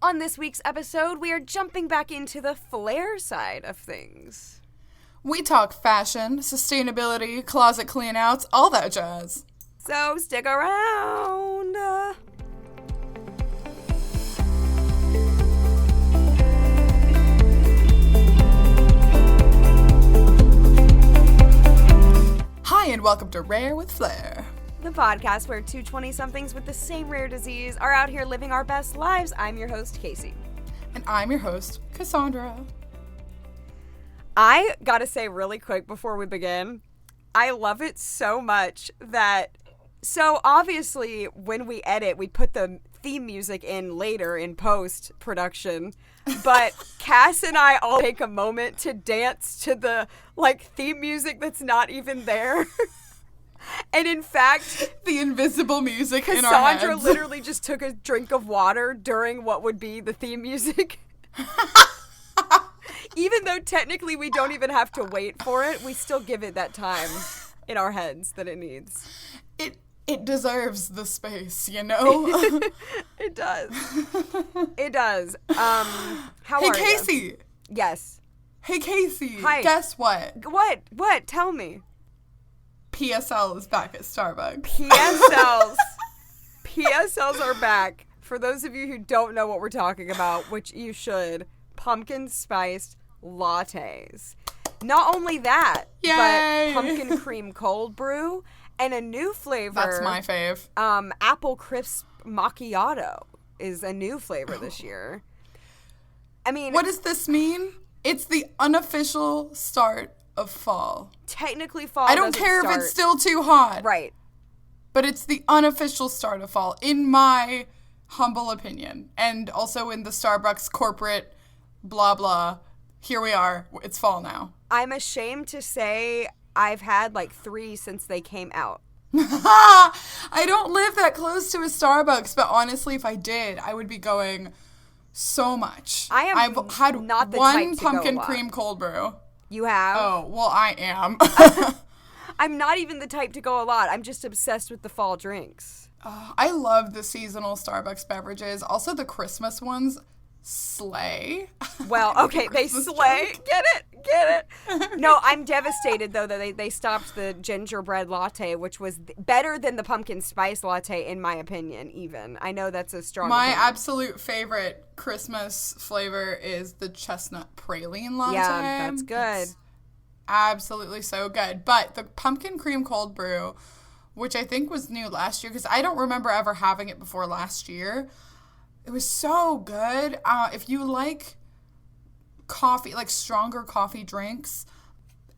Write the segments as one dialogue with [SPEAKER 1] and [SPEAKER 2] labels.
[SPEAKER 1] On this week's episode, we are jumping back into the flair side of things.
[SPEAKER 2] We talk fashion, sustainability, closet cleanouts, all that jazz.
[SPEAKER 1] So stick around.
[SPEAKER 2] Hi, and welcome to Rare with Flair,
[SPEAKER 1] The podcast where two 20-somethings with the same rare disease are out here living our best lives. I'm your host, Casey.
[SPEAKER 2] and I'm your host, Cassandra.
[SPEAKER 1] I gotta say really quick before we begin, I love it so much that, so obviously when we edit, we put the theme music in later in post-production, but Cass and I all take a moment to dance to the, theme music that's not even there. And in fact,
[SPEAKER 2] The invisible music in our
[SPEAKER 1] Cassandra
[SPEAKER 2] heads.
[SPEAKER 1] literally just took a drink of water during what would be the theme music. Even though technically we don't even have to wait for it, we still give it that time in our heads that it needs.
[SPEAKER 2] It deserves the space, you know?
[SPEAKER 1] It does. It does. How
[SPEAKER 2] Hey,
[SPEAKER 1] are you?
[SPEAKER 2] Casey!
[SPEAKER 1] Yes.
[SPEAKER 2] Hey, Casey!
[SPEAKER 1] Hi.
[SPEAKER 2] Guess what?
[SPEAKER 1] What? Tell me.
[SPEAKER 2] PSL is back at Starbucks.
[SPEAKER 1] PSLs are back. For those of you who don't know what we're talking about, which you should, pumpkin spiced lattes. Not only that,
[SPEAKER 2] Yay!
[SPEAKER 1] but pumpkin cream cold brew and a new flavor.
[SPEAKER 2] That's my fave.
[SPEAKER 1] Apple crisp macchiato is a new flavor this year. I mean,
[SPEAKER 2] What does this mean? It's the unofficial start of fall.
[SPEAKER 1] technically fall.
[SPEAKER 2] I don't
[SPEAKER 1] doesn't
[SPEAKER 2] care
[SPEAKER 1] start.
[SPEAKER 2] if it's still too hot.
[SPEAKER 1] Right.
[SPEAKER 2] But it's the unofficial start of fall, in my humble opinion. And also in the Starbucks corporate blah blah. Here we are. It's fall now.
[SPEAKER 1] I'm ashamed to say I've had 3 since they came out.
[SPEAKER 2] I don't live that close to a Starbucks, but honestly, if I did, I would be going so much. I've had
[SPEAKER 1] not the
[SPEAKER 2] one
[SPEAKER 1] type to go
[SPEAKER 2] pumpkin
[SPEAKER 1] a lot.
[SPEAKER 2] cream cold brew.
[SPEAKER 1] You have?
[SPEAKER 2] Oh, well, I am.
[SPEAKER 1] I'm not even the type to go a lot. I'm just obsessed with the fall drinks.
[SPEAKER 2] I love the seasonal Starbucks beverages. Also, the Christmas ones slay.
[SPEAKER 1] Well, okay, they
[SPEAKER 2] Christmas
[SPEAKER 1] slay.
[SPEAKER 2] joke.
[SPEAKER 1] Get it? No, I'm devastated, though, that they stopped the gingerbread latte, which was better than the pumpkin spice latte, in my opinion, even. I know that's a strong
[SPEAKER 2] My
[SPEAKER 1] opinion.
[SPEAKER 2] absolute favorite Christmas flavor is the chestnut praline latte.
[SPEAKER 1] Yeah, that's good.
[SPEAKER 2] It's absolutely so good. But the pumpkin cream cold brew, which I think was new last year, because I don't remember ever having it before last year, it was so good. If you like coffee, stronger coffee drinks,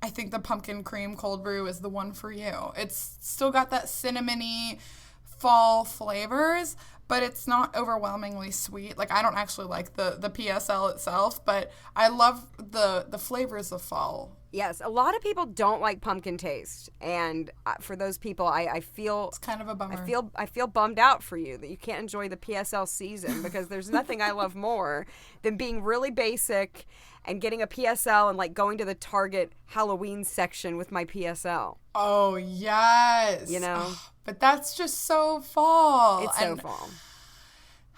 [SPEAKER 2] I think the pumpkin cream cold brew is the one for you. It's still got that cinnamony fall flavors, but it's not overwhelmingly sweet. I don't actually like the PSL itself, but I love the flavors of fall.
[SPEAKER 1] Yes, a lot of people don't like pumpkin taste, and for those people, I feel
[SPEAKER 2] It's kind of a bummer.
[SPEAKER 1] I feel bummed out for you that you can't enjoy the PSL season, because there's nothing I love more than being really basic and getting a PSL and going to the Target Halloween section with my PSL.
[SPEAKER 2] Oh, yes.
[SPEAKER 1] You know?
[SPEAKER 2] But that's just so fall.
[SPEAKER 1] It's so fall.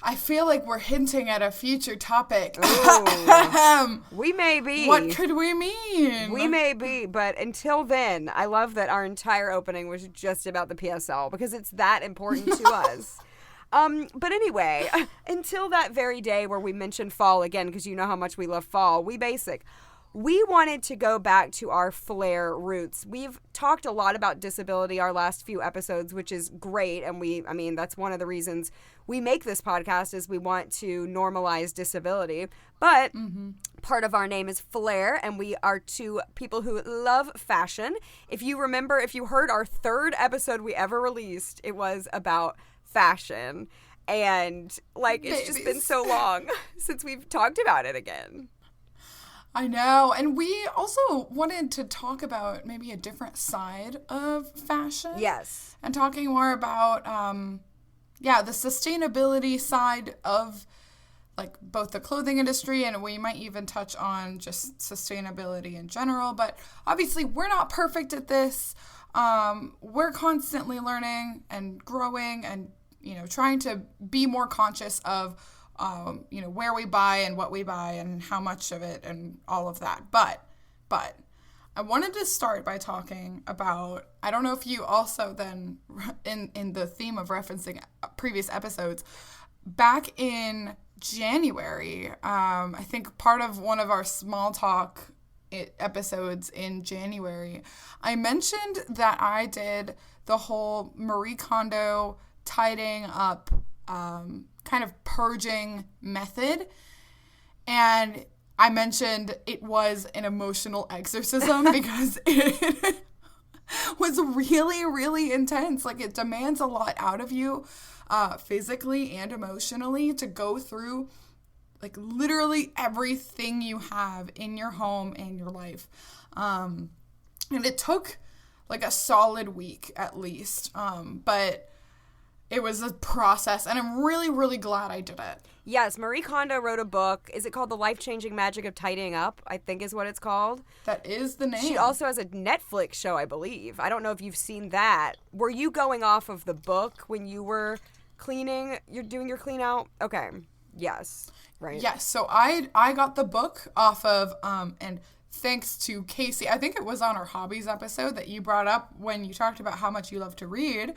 [SPEAKER 2] I feel like we're hinting at a future topic.
[SPEAKER 1] Ooh. We may be.
[SPEAKER 2] What could we mean?
[SPEAKER 1] We may be, but until then, I love that our entire opening was just about the PSL, because it's that important to us. But anyway, until that very day where we mention fall again, because you know how much we love fall, we wanted to go back to our flair roots. We've talked a lot about disability our last few episodes, which is great. And that's one of the reasons we make this podcast, is we want to normalize disability. But part of our name is Flair, and we are two people who love fashion. If you heard our 3rd episode we ever released, it was about fashion. And it's just been so long since we've talked about it again.
[SPEAKER 2] I know. And we also wanted to talk about maybe a different side of fashion.
[SPEAKER 1] Yes.
[SPEAKER 2] And talking more about, the sustainability side of, both the clothing industry, and we might even touch on just sustainability in general. But obviously, we're not perfect at this. We're constantly learning and growing and, trying to be more conscious of where we buy and what we buy and how much of it and all of that. But I wanted to start by talking about, I don't know if you also then, in the theme of referencing previous episodes, back in January, I think part of one of our small talk episodes in January, I mentioned that I did the whole Marie Kondo tidying up, kind of purging method. And I mentioned it was an emotional exorcism because it was really, really intense. Like, it demands a lot out of you, physically and emotionally, to go through like literally everything you have in your home and your life. And it took like a solid week at least. But it was a process, and I'm really, really glad I did it.
[SPEAKER 1] Yes, Marie Kondo wrote a book. Is it called The Life-Changing Magic of Tidying Up? I think is what it's called.
[SPEAKER 2] That is the name.
[SPEAKER 1] She also has a Netflix show, I believe. I don't know if you've seen that. Were you going off of the book when you were cleaning? You're doing your clean out? Okay. Yes. Right.
[SPEAKER 2] Yes. So I got the book off of, and thanks to Casey, I think it was on our hobbies episode that you brought up when you talked about how much you love to read.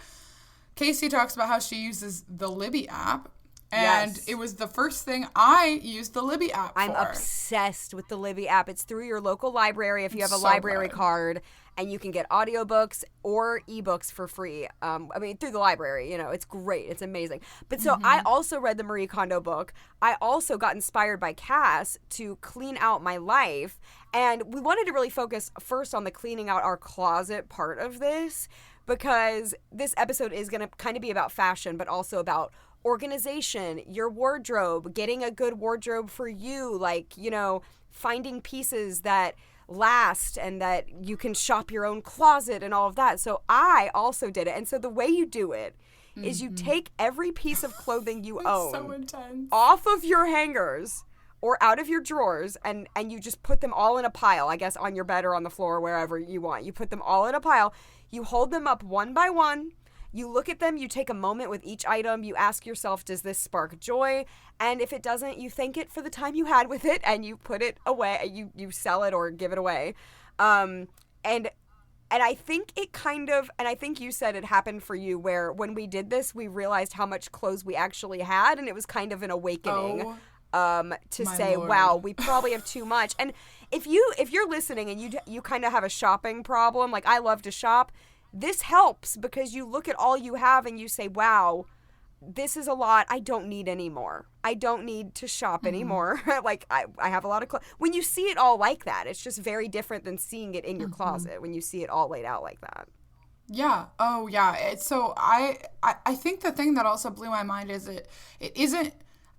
[SPEAKER 2] Casey talks about how she uses the Libby app. And It was the first thing I used the Libby app for.
[SPEAKER 1] I'm obsessed with the Libby app. It's through your local library if you have a
[SPEAKER 2] so
[SPEAKER 1] library
[SPEAKER 2] good.
[SPEAKER 1] card, and you can get audiobooks or ebooks for free. Through the library, it's great. It's amazing. But so I also read the Marie Kondo book. I also got inspired by Cass to clean out my life. And we wanted to really focus first on the cleaning out our closet part of this, because this episode is going to kind of be about fashion, but also about organization, your wardrobe, getting a good wardrobe for you, like, finding pieces that last and that you can shop your own closet and all of that. So I also did it. And so the way you do it is you take every piece of clothing you own
[SPEAKER 2] so intense.
[SPEAKER 1] off of your hangers or out of your drawers, and you just put them all in a pile, I guess on your bed or on the floor, wherever you want. You put them all in a pile. You hold them up one by one. You look at them, you take a moment with each item, you ask yourself, does this spark joy? And if it doesn't, you thank it for the time you had with it, and you put it away, you sell it or give it away. And I think it kind of, and I think you said it happened for you, where when we did this, we realized how much clothes we actually had, and it was kind of an awakening to say,
[SPEAKER 2] Lord.
[SPEAKER 1] wow, we probably have too much. And if you're listening and you kind of have a shopping problem, like I love to shop, this helps because you look at all you have and you say, wow, this is a lot. I don't need any more. I don't need to shop anymore. Like, I have a lot of clothes. When you see it all like that, it's just very different than seeing it in your closet when you see it all laid out like that.
[SPEAKER 2] Yeah. Oh, yeah. So I think the thing that also blew my mind is it isn't,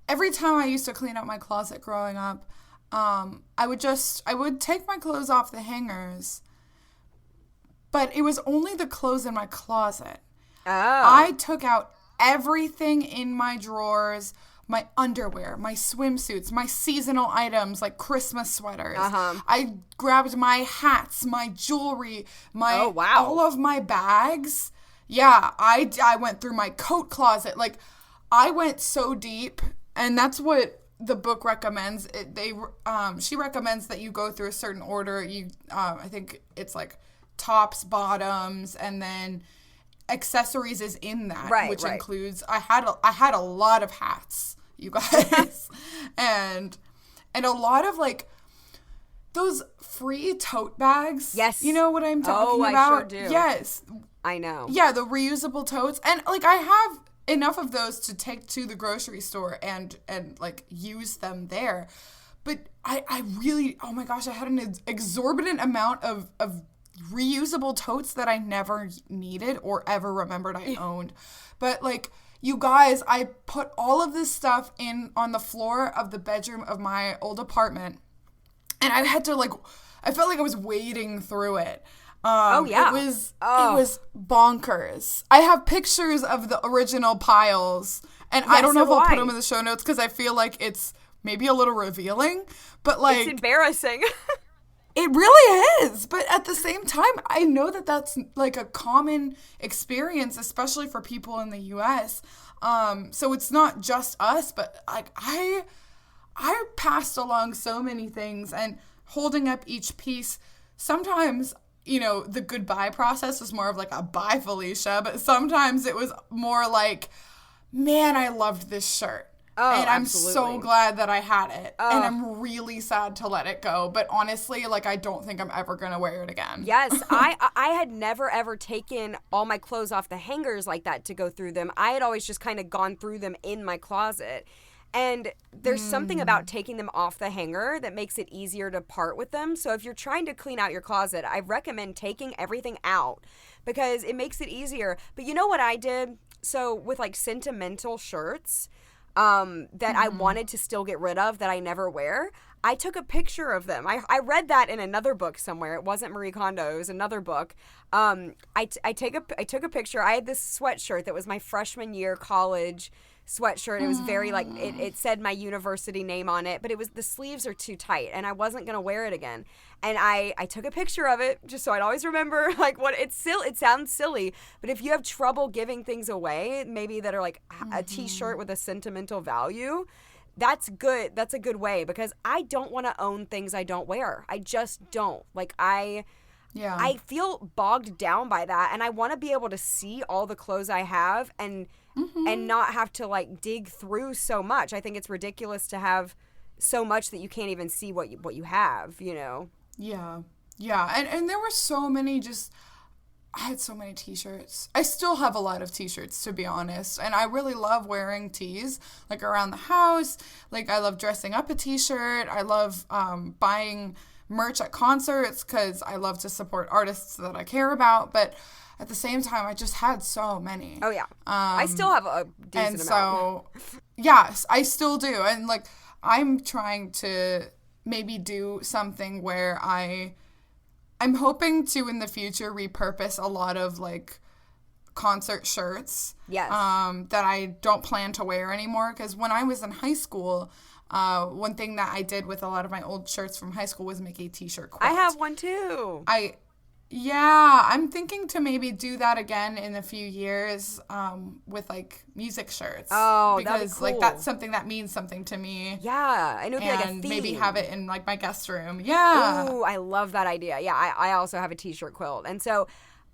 [SPEAKER 2] every time I used to clean out my closet growing up, I would take my clothes off the hangers, but it was only the clothes in my closet.
[SPEAKER 1] Oh.
[SPEAKER 2] I took out everything in my drawers, my underwear, my swimsuits, my seasonal items like Christmas sweaters. I grabbed my hats, my jewelry, all of my bags. Yeah, I went through my coat closet. Like, I went so deep, and that's what the book recommends. She recommends that you go through a certain order. I think it's like tops, bottoms, and then accessories is in that, which includes I had a lot of hats, you guys, and a lot of like those free tote bags.
[SPEAKER 1] Yes,
[SPEAKER 2] you know what I'm talking about.
[SPEAKER 1] I sure do.
[SPEAKER 2] Yes,
[SPEAKER 1] I know.
[SPEAKER 2] Yeah, the reusable totes, and like I have enough of those to take to the grocery store and like use them there. But I really, oh my gosh, I had an exorbitant amount of reusable totes that I never needed or ever remembered I owned. But like, you guys, I put all of this stuff on the floor of the bedroom of my old apartment, and I had to I felt like I was wading through it. It was bonkers. I have pictures of the original piles, and I don't know if I'll put them in the show notes because I feel like it's maybe a little revealing, but like,
[SPEAKER 1] it's embarrassing.
[SPEAKER 2] It really is, but at the same time, I know that that's like a common experience, especially for people in the U.S. So it's not just us, but like I passed along so many things, and holding up each piece, sometimes, you know, the goodbye process was more of like a bye Felicia, but sometimes it was more like, man, I loved this shirt.
[SPEAKER 1] Oh,
[SPEAKER 2] and I'm
[SPEAKER 1] absolutely.
[SPEAKER 2] so glad that I had it. And I'm really sad to let it go. But honestly, like, I don't think I'm ever going to wear it again.
[SPEAKER 1] Yes, I had never ever taken all my clothes off the hangers like that to go through them. I had always just kind of gone through them in my closet. And there's something about taking them off the hanger that makes it easier to part with them. So if you're trying to clean out your closet, I recommend taking everything out because it makes it easier. But you know what I did? So with like sentimental shirts that I wanted to still get rid of that I never wear, I took a picture of them. I read that in another book somewhere. It wasn't Marie Kondo. It was another book. I took a picture. I had this sweatshirt that was my freshman year college sweatshirt. It was very like, it said my university name on it, but it was, the sleeves are too tight and I wasn't going to wear it again. And I took a picture of it just so I'd always remember like what it sounds silly, but if you have trouble giving things away, maybe that are like a t-shirt with a sentimental value, that's good. That's a good way because I don't want to own things I don't wear. I just don't. Like I feel bogged down by that and I want to be able to see all the clothes I have and not have to like dig through so much. I think it's ridiculous to have so much that you can't even see what you have, you know?
[SPEAKER 2] Yeah. And there were so many I had so many t-shirts. I still have a lot of t-shirts, to be honest. And I really love wearing tees, like around the house. Like I love dressing up a t-shirt. I love buying merch at concerts because I love to support artists that I care about. But at the same time, I just had so many.
[SPEAKER 1] Oh, yeah. I still have a decent amount.
[SPEAKER 2] And so, yes, I still do. And, like, I'm trying to maybe do something where I'm hoping to, in the future, repurpose a lot of, like, concert shirts.
[SPEAKER 1] Yes.
[SPEAKER 2] That I don't plan to wear anymore. Because when I was in high school, one thing that I did with a lot of my old shirts from high school was make a t-shirt quilt.
[SPEAKER 1] I have one, too.
[SPEAKER 2] I'm thinking to maybe do that again in a few years with like music shirts.
[SPEAKER 1] Oh,
[SPEAKER 2] because
[SPEAKER 1] that'd be cool.
[SPEAKER 2] Like that's something that means something to me.
[SPEAKER 1] Yeah, and it would be like a theme.
[SPEAKER 2] Maybe have it in like my guest room. Yeah.
[SPEAKER 1] Ooh, I love that idea. Yeah, I also have a t-shirt quilt, and so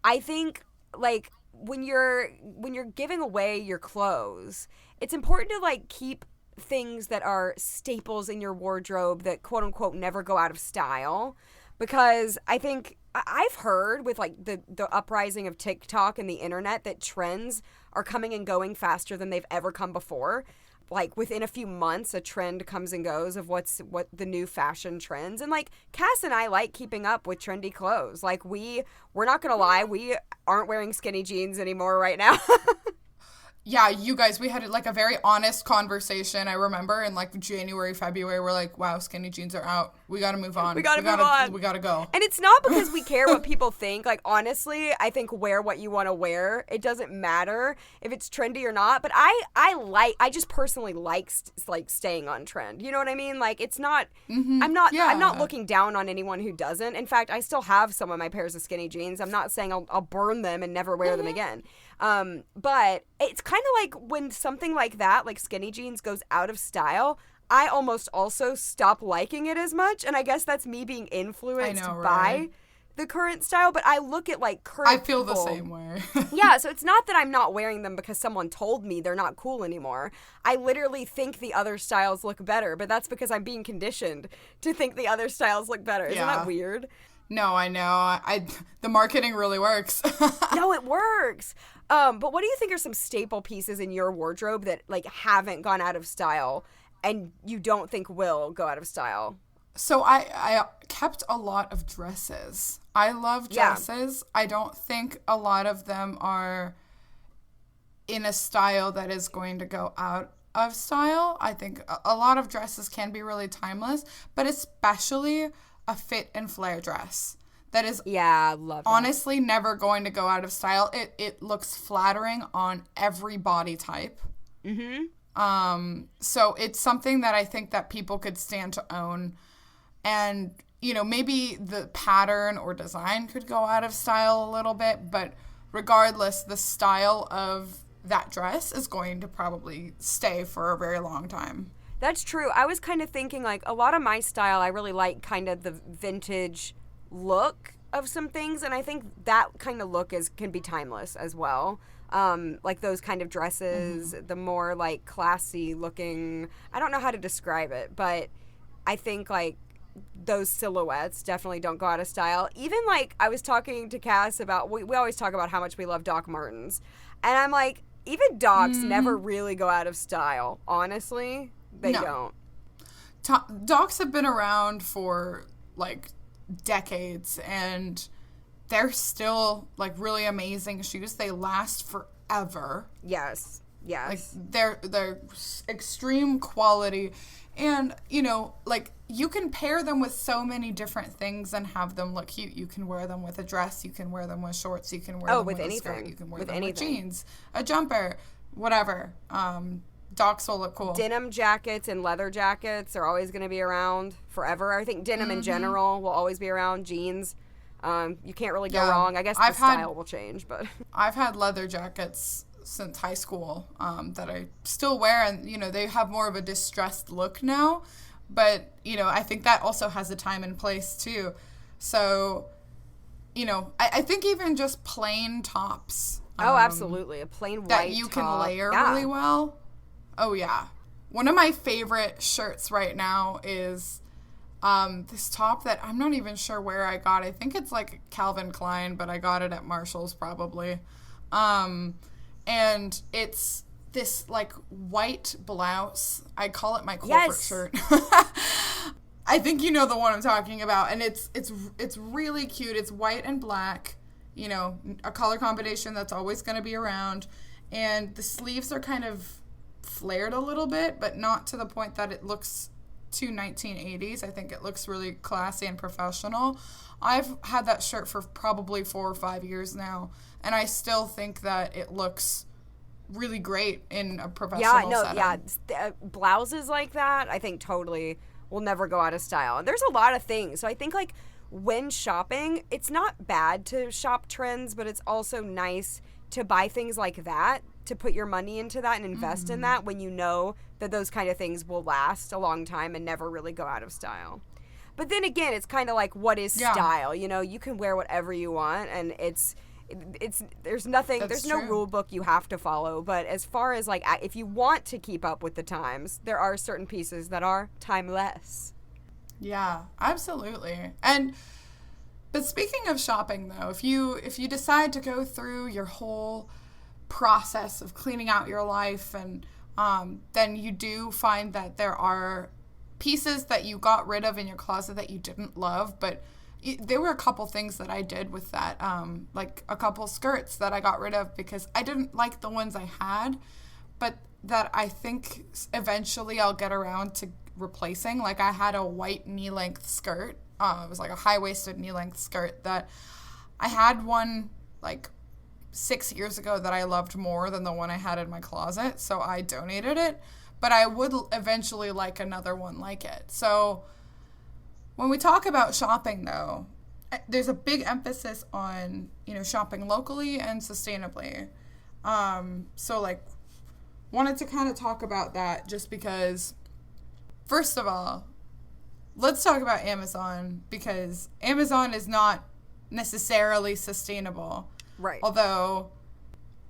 [SPEAKER 1] I think like when you're giving away your clothes, it's important to like keep things that are staples in your wardrobe that quote unquote never go out of style. Because I think I've heard with like the uprising of TikTok and the internet that trends are coming and going faster than they've ever come before. Like within a few months, a trend comes and goes of what the new fashion trends. And like Cass and I like keeping up with trendy clothes. Like we're not going to lie, we aren't wearing skinny jeans anymore right now.
[SPEAKER 2] Yeah, you guys, we had like a very honest conversation. I remember in like January, February, we're like, wow, skinny jeans are out. We got to move on.
[SPEAKER 1] We got to move on.
[SPEAKER 2] We got to go.
[SPEAKER 1] And it's not because we care what people think. Like, honestly, I think wear what you want to wear. It doesn't matter if it's trendy or not. But I just personally like staying on trend. You know what I mean? Like, it's not, I'm not looking down on anyone who doesn't. In fact, I still have some of my pairs of skinny jeans. I'm not saying I'll burn them and never wear them again. But it's kind of like when something like that, like skinny jeans, goes out of style, I almost also stop liking it as much. And I guess that's me being influenced by the current style. But I look at like current
[SPEAKER 2] I feel
[SPEAKER 1] people.
[SPEAKER 2] The same way.
[SPEAKER 1] Yeah, so it's not that I'm not wearing them because someone told me they're not cool anymore. I literally think the other styles look better, but that's because I'm being conditioned to think the other styles look better. Isn't that weird?
[SPEAKER 2] No, I know. The marketing really works.
[SPEAKER 1] No, it works. But what do you think are some staple pieces in your wardrobe that like haven't gone out of style and you don't think will go out of style?
[SPEAKER 2] So I kept a lot of dresses. I love dresses. Yeah. I don't think a lot of them are in a style that is going to go out of style. I think a lot of dresses can be really timeless, but especially a fit and flare dress. That is
[SPEAKER 1] love that.
[SPEAKER 2] Honestly never going to go out of style. It looks flattering on every body type. Mm-hmm. So it's something that I think that people could stand to own. And, you know, maybe the pattern or design could go out of style a little bit, but regardless, the style of that dress is going to probably stay for a very long time.
[SPEAKER 1] That's true. I was kind of thinking, like, a lot of my style, I really like kind of the vintage look of some things, and I think that kind of look can be timeless as well. Like those kind of dresses, the more, like, classy looking, I don't know how to describe it, but I think, like, those silhouettes definitely don't go out of style. Even, like, I was talking to Cass about, we always talk about how much we love Doc Martens, and I'm like, even Docs never really go out of style, honestly. They don't.
[SPEAKER 2] Docs have been around for, like, decades, and they're still, like, really amazing shoes. They last forever.
[SPEAKER 1] Yes.
[SPEAKER 2] Like, they're extreme quality, and, you know, like, you can pair them with so many different things and have them look cute. You can wear them with a dress, you can wear them with shorts, you can wear them with
[SPEAKER 1] anything.
[SPEAKER 2] a skirt, you can wear them with jeans, a jumper, whatever. Docs will look cool.
[SPEAKER 1] Denim jackets and leather jackets are always going to be around forever. I think denim in general will always be around. Jeans, you can't really go wrong. I guess the style will change, but
[SPEAKER 2] I've had leather jackets since high school that I still wear, and, you know, they have more of a distressed look now, but, you know, I think that also has a time and place too. So, you know, I think even just plain tops.
[SPEAKER 1] Absolutely. A plain white
[SPEAKER 2] that you
[SPEAKER 1] top.
[SPEAKER 2] Can layer really well. Oh, yeah. One of my favorite shirts right now is this top that I'm not even sure where I got. I think it's like Calvin Klein, but I got it at Marshall's probably. And it's this, like, white blouse. I call it my corporate shirt. I think you know the one I'm talking about. And it's really cute. It's white and black, you know, a color combination that's always going to be around. And the sleeves are kind of flared a little bit, but not to the point that it looks too 1980s. I think it looks really classy and professional. I've had that shirt for probably 4 or 5 years now, and I still think that it looks really great in a professional setting.
[SPEAKER 1] Blouses like that, I think totally will never go out of style. And there's a lot of things. So I think, like, when shopping, it's not bad to shop trends, but it's also nice to buy things like that, to put your money into that and invest in that when you know that those kind of things will last a long time and never really go out of style. But then again, it's kind of like, what is style? You know, you can wear whatever you want, and there's nothing, there's no rule book you have to follow. But as far as, like, if you want to keep up with the times, there are certain pieces that are timeless.
[SPEAKER 2] Yeah, absolutely. But speaking of shopping, though, if you decide to go through your whole process of cleaning out your life, and then you do find that there are pieces that you got rid of in your closet that you didn't love, but there were a couple things that I did with that, like a couple skirts that I got rid of because I didn't like the ones I had, but that I think eventually I'll get around to replacing. Like, I had a white knee-length skirt. It was like a high-waisted knee-length skirt that I had one, like, 6 years ago that I loved more than the one I had in my closet, so I donated it, but I would eventually like another one like it. So when we talk about shopping, though, there's a big emphasis on, you know, shopping locally and sustainably. So, like, wanted to kind of talk about that just because, first of all, let's talk about Amazon, because Amazon is not necessarily sustainable.
[SPEAKER 1] Right.
[SPEAKER 2] Although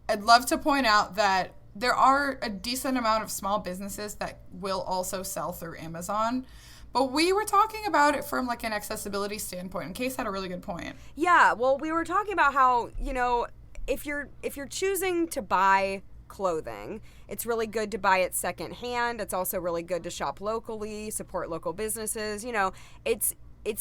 [SPEAKER 2] I'd love to point out that there are a decent amount of small businesses that will also sell through Amazon. But we were talking about it from, like, an accessibility standpoint. And Case had a really good point.
[SPEAKER 1] Yeah, well, we were talking about how, you know, if you're choosing to buy clothing, it's really good to buy it secondhand. It's also really good to shop locally, support local businesses. You know, it's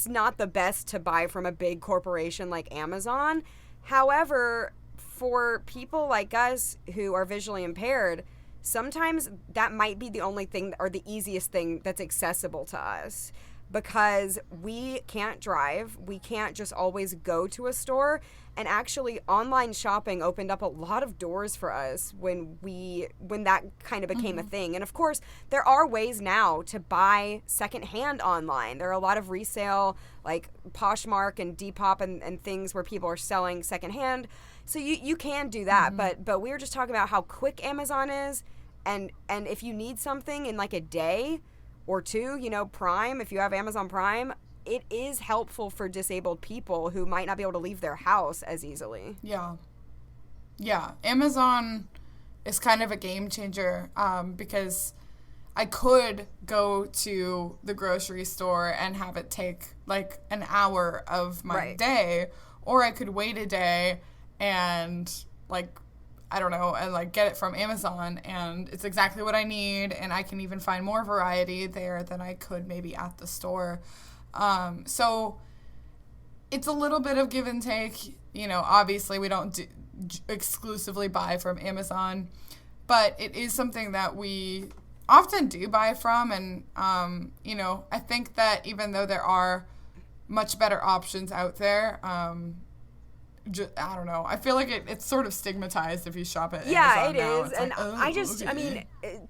[SPEAKER 1] not the best to buy from a big corporation like Amazon. However, for people like us who are visually impaired, sometimes that might be the only thing or the easiest thing that's accessible to us, because we can't drive. We can't just always go to a store. And actually, online shopping opened up a lot of doors for us when that kind of became a thing. And of course, there are ways now to buy secondhand online. There are a lot of resale, like Poshmark and Depop and things where people are selling secondhand. So you can do that, but we were just talking about how quick Amazon is, and if you need something in like a day or two, you know, Prime, if you have Amazon Prime, it is helpful for disabled people who might not be able to leave their house as easily.
[SPEAKER 2] Yeah. Yeah. Amazon is kind of a game changer because I could go to the grocery store and have it take like an hour of my day, or I could wait a day and like, I don't know, and like get it from Amazon, and it's exactly what I need, and I can even find more variety there than I could maybe at the store. So it's a little bit of give and take. You know, obviously we don't exclusively buy from Amazon, but it is something that we often do buy from. And, you know, I think that even though there are much better options out there, I don't know. I feel like it's sort of stigmatized if you shop at Amazon now.
[SPEAKER 1] It is. And like, I mean,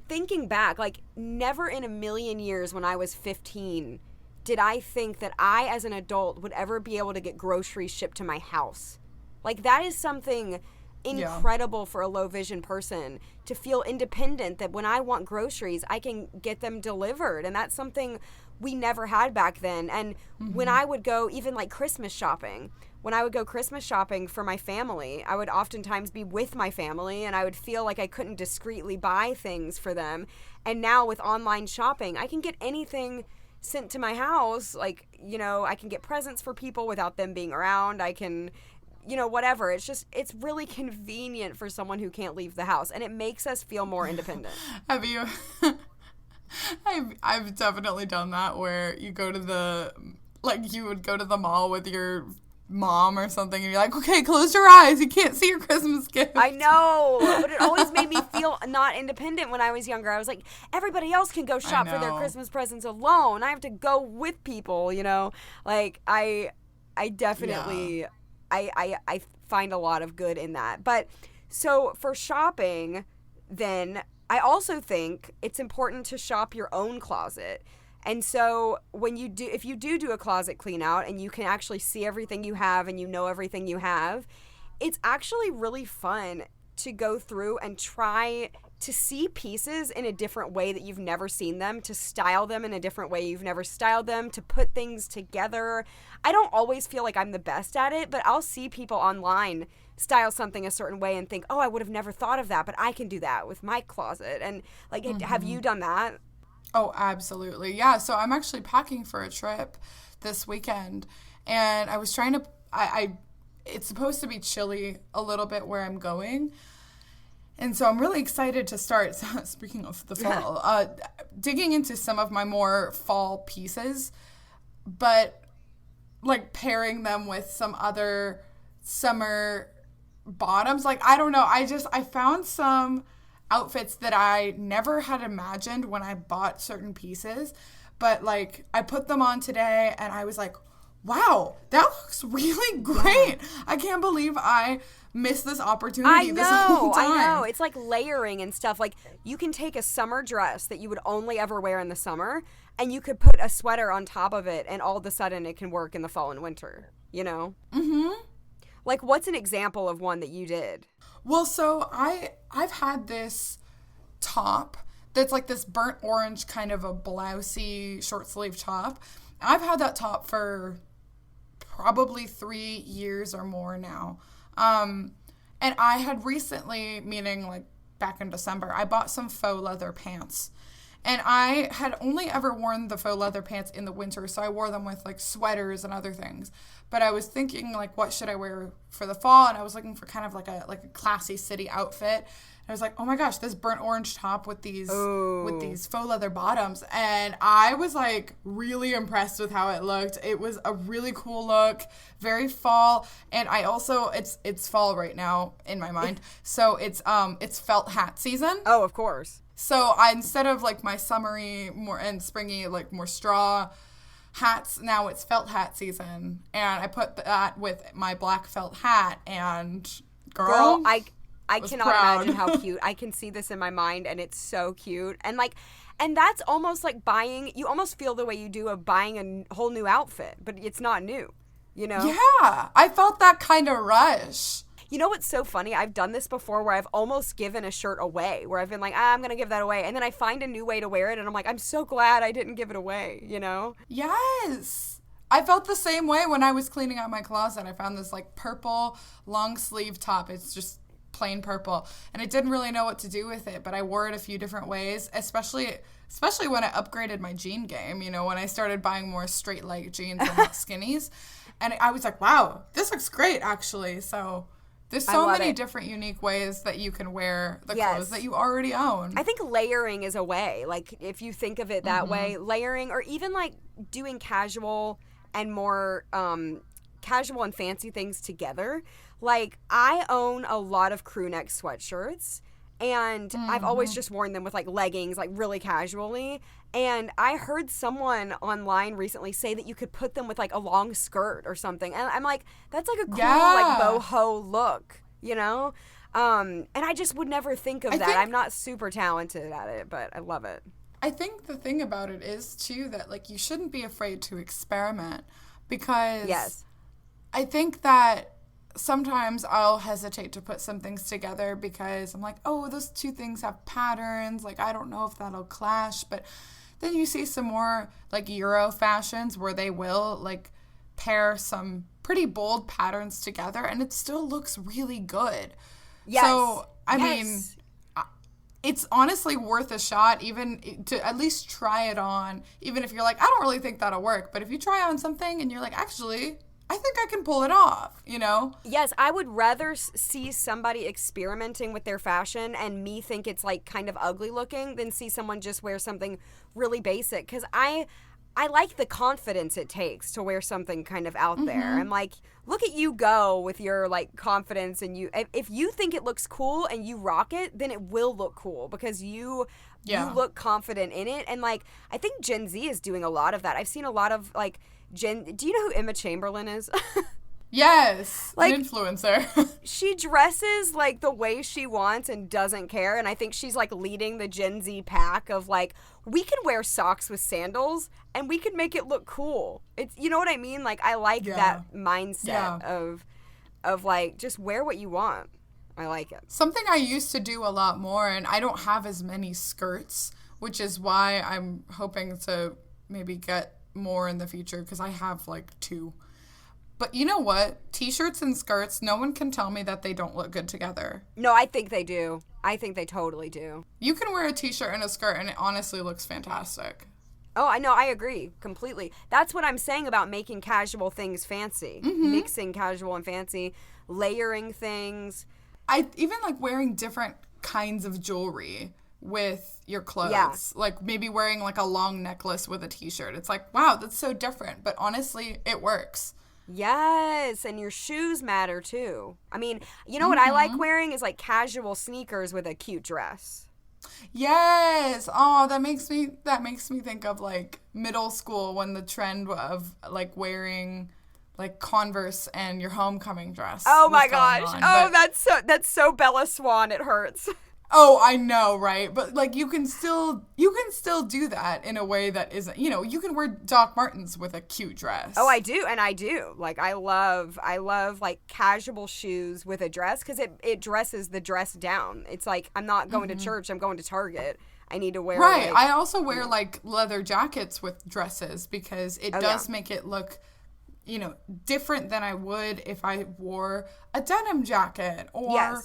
[SPEAKER 1] thinking back, like never in a million years when I was 15 did I think that I, as an adult, would ever be able to get groceries shipped to my house. Like that is something incredible for a low vision person to feel independent, that when I want groceries, I can get them delivered. And that's something we never had back then. And when I would go even like Christmas shopping, when I would go Christmas shopping for my family, I would oftentimes be with my family and I would feel like I couldn't discreetly buy things for them. And now with online shopping, I can get anything sent to my house. Like, you know, I can get presents for people without them being around. I can, you know, whatever. It's really convenient for someone who can't leave the house, and it makes us feel more independent.
[SPEAKER 2] Have you? I've definitely done that, where you go to you would go to the mall with your mom or something, and you're like, okay, close your eyes, you can't see your Christmas gift.
[SPEAKER 1] I know, but it always made me feel not independent when I was younger. I was like, everybody else can go shop for their Christmas presents alone. I have to go with people, you know? Like, I definitely, I find a lot of good in that. But, so, for shopping, then, I also think it's important to shop your own closet. And so if you do a closet clean out and you can actually see everything you have and you know everything you have, it's actually really fun to go through and try to see pieces in a different way that you've never seen them, to style them in a different way you've never styled them, to put things together. I don't always feel like I'm the best at it, but I'll see people online style something a certain way and think, oh, I would have never thought of that, but I can do that with my closet. And like, have you done that?
[SPEAKER 2] Oh, absolutely. Yeah. So I'm actually packing for a trip this weekend, and I was trying to, it's supposed to be chilly a little bit where I'm going. And so I'm really excited to start, speaking of the fall, digging into some of my more fall pieces, but like pairing them with some other summer bottoms. Like, I don't know. I found some outfits that I never had imagined when I bought certain pieces, but like I put them on today and I was like, wow, that looks really great. I can't believe I missed this opportunity this whole time.
[SPEAKER 1] I know. It's like layering and stuff. Like, you can take a summer dress that you would only ever wear in the summer and you could put a sweater on top of it, and all of a sudden it can work in the fall and winter, you know? Mm-hmm. Like, what's an example of one that you did?
[SPEAKER 2] Well, so I've had this top that's like this burnt orange kind of a blousey short sleeve top. I've had that top for probably 3 years or more now. And I had recently, meaning like back in December, I bought some faux leather pants. And I had only ever worn the faux leather pants in the winter, so I wore them with like sweaters and other things. But I was thinking, like, what should I wear for the fall? And I was looking for kind of like a classy city outfit. And I was like, oh my gosh, this burnt orange top with these faux leather bottoms. And I was like really impressed with how it looked. It was a really cool look, very fall. And I also, it's fall right now in my mind. So it's felt hat season.
[SPEAKER 1] Oh, of course.
[SPEAKER 2] So instead of like my summery more and springy, like more straw hats, now it's felt hat season. And I put that with my black felt hat, and girl,
[SPEAKER 1] I cannot imagine how cute. I can see this in my mind, and it's so cute. And that's almost like buying, you almost feel the way you do of buying a whole new outfit, but it's not new, you know?
[SPEAKER 2] Yeah. I felt that kind of rush.
[SPEAKER 1] You know what's so funny? I've done this before where I've almost given a shirt away, where I've been like, I'm going to give that away. And then I find a new way to wear it, and I'm like, I'm so glad I didn't give it away, you know?
[SPEAKER 2] Yes. I felt the same way when I was cleaning out my closet. I found this like purple long sleeve top. It's just plain purple. And I didn't really know what to do with it, but I wore it a few different ways, especially when I upgraded my jean game, you know, when I started buying more straight leg jeans and not skinnies. And I was like, wow, this looks great, actually. So there's so many different unique ways that you can wear the clothes that you already own.
[SPEAKER 1] I think layering is a way. Like, if you think of it that way, layering, or even like doing casual and more casual and fancy things together. Like, I own a lot of crew neck sweatshirts, and I've always just worn them with like leggings, like really casually. And I heard someone online recently say that you could put them with like a long skirt or something. And I'm like, that's like a cool like boho look, you know? And I just would never think of that. I'm not super talented at it, but I love it.
[SPEAKER 2] I think the thing about it is too that like you shouldn't be afraid to experiment, because I think that sometimes I'll hesitate to put some things together because I'm like, oh, those two things have patterns. Like, I don't know if that'll clash. But then you see some more like Euro fashions where they will like pair some pretty bold patterns together and it still looks really good.
[SPEAKER 1] Yes.
[SPEAKER 2] So, I mean, it's honestly worth a shot, even to at least try it on, even if you're like, I don't really think that'll work. But if you try on something and you're like, actually, I think I can pull it off, you know?
[SPEAKER 1] Yes, I would rather see somebody experimenting with their fashion and me think it's like kind of ugly looking than see someone just wear something really basic. Because I like the confidence it takes to wear something kind of out there. I'm like, look at you go with your like confidence, and if you think it looks cool and you rock it, then it will look cool because you look confident in it. And like, I think Gen Z is doing a lot of that. I've seen a lot of like do you know who Emma Chamberlain is?
[SPEAKER 2] Yes,
[SPEAKER 1] like,
[SPEAKER 2] an influencer.
[SPEAKER 1] She dresses like the way she wants and doesn't care, and I think she's like leading the Gen Z pack of like, we can wear socks with sandals and we can make it look cool. It's, you know what I mean? Like, I like that mindset of like, just wear what you want. I like it.
[SPEAKER 2] Something I used to do a lot more, and I don't have as many skirts, which is why I'm hoping to maybe get more in the future, because I have like 2. But you know what? T-shirts and skirts, no one can tell me that they don't look good together.
[SPEAKER 1] No, I think they do. I think they totally do.
[SPEAKER 2] You can wear a t-shirt and a skirt and it honestly looks fantastic.
[SPEAKER 1] Oh, I know. I agree completely. That's what I'm saying about making casual things fancy. Mixing casual and fancy, layering things.
[SPEAKER 2] I even like wearing different kinds of jewelry with your clothes.
[SPEAKER 1] Yeah.
[SPEAKER 2] Like maybe wearing like a long necklace with a t-shirt. It's like, wow, that's so different. But honestly, it works.
[SPEAKER 1] Yes, and your shoes matter too. I mean, you know what I like wearing is like casual sneakers with a cute dress.
[SPEAKER 2] Yes. Oh, that makes me think of like middle school, when the trend of like wearing like Converse and your homecoming dress.
[SPEAKER 1] Oh my gosh. That's so Bella Swan, it hurts.
[SPEAKER 2] Oh, I know, right? But like you can still do that in a way that isn't, you know, you can wear Doc Martens with a cute dress.
[SPEAKER 1] Oh, I do, and I do. Like I love like casual shoes with a dress, because it dresses the dress down. It's like, I'm not going to church, I'm going to Target. I need to wear
[SPEAKER 2] Right. I also wear like leather jackets with dresses because it does make it look, you know, different than I would if I wore a denim jacket or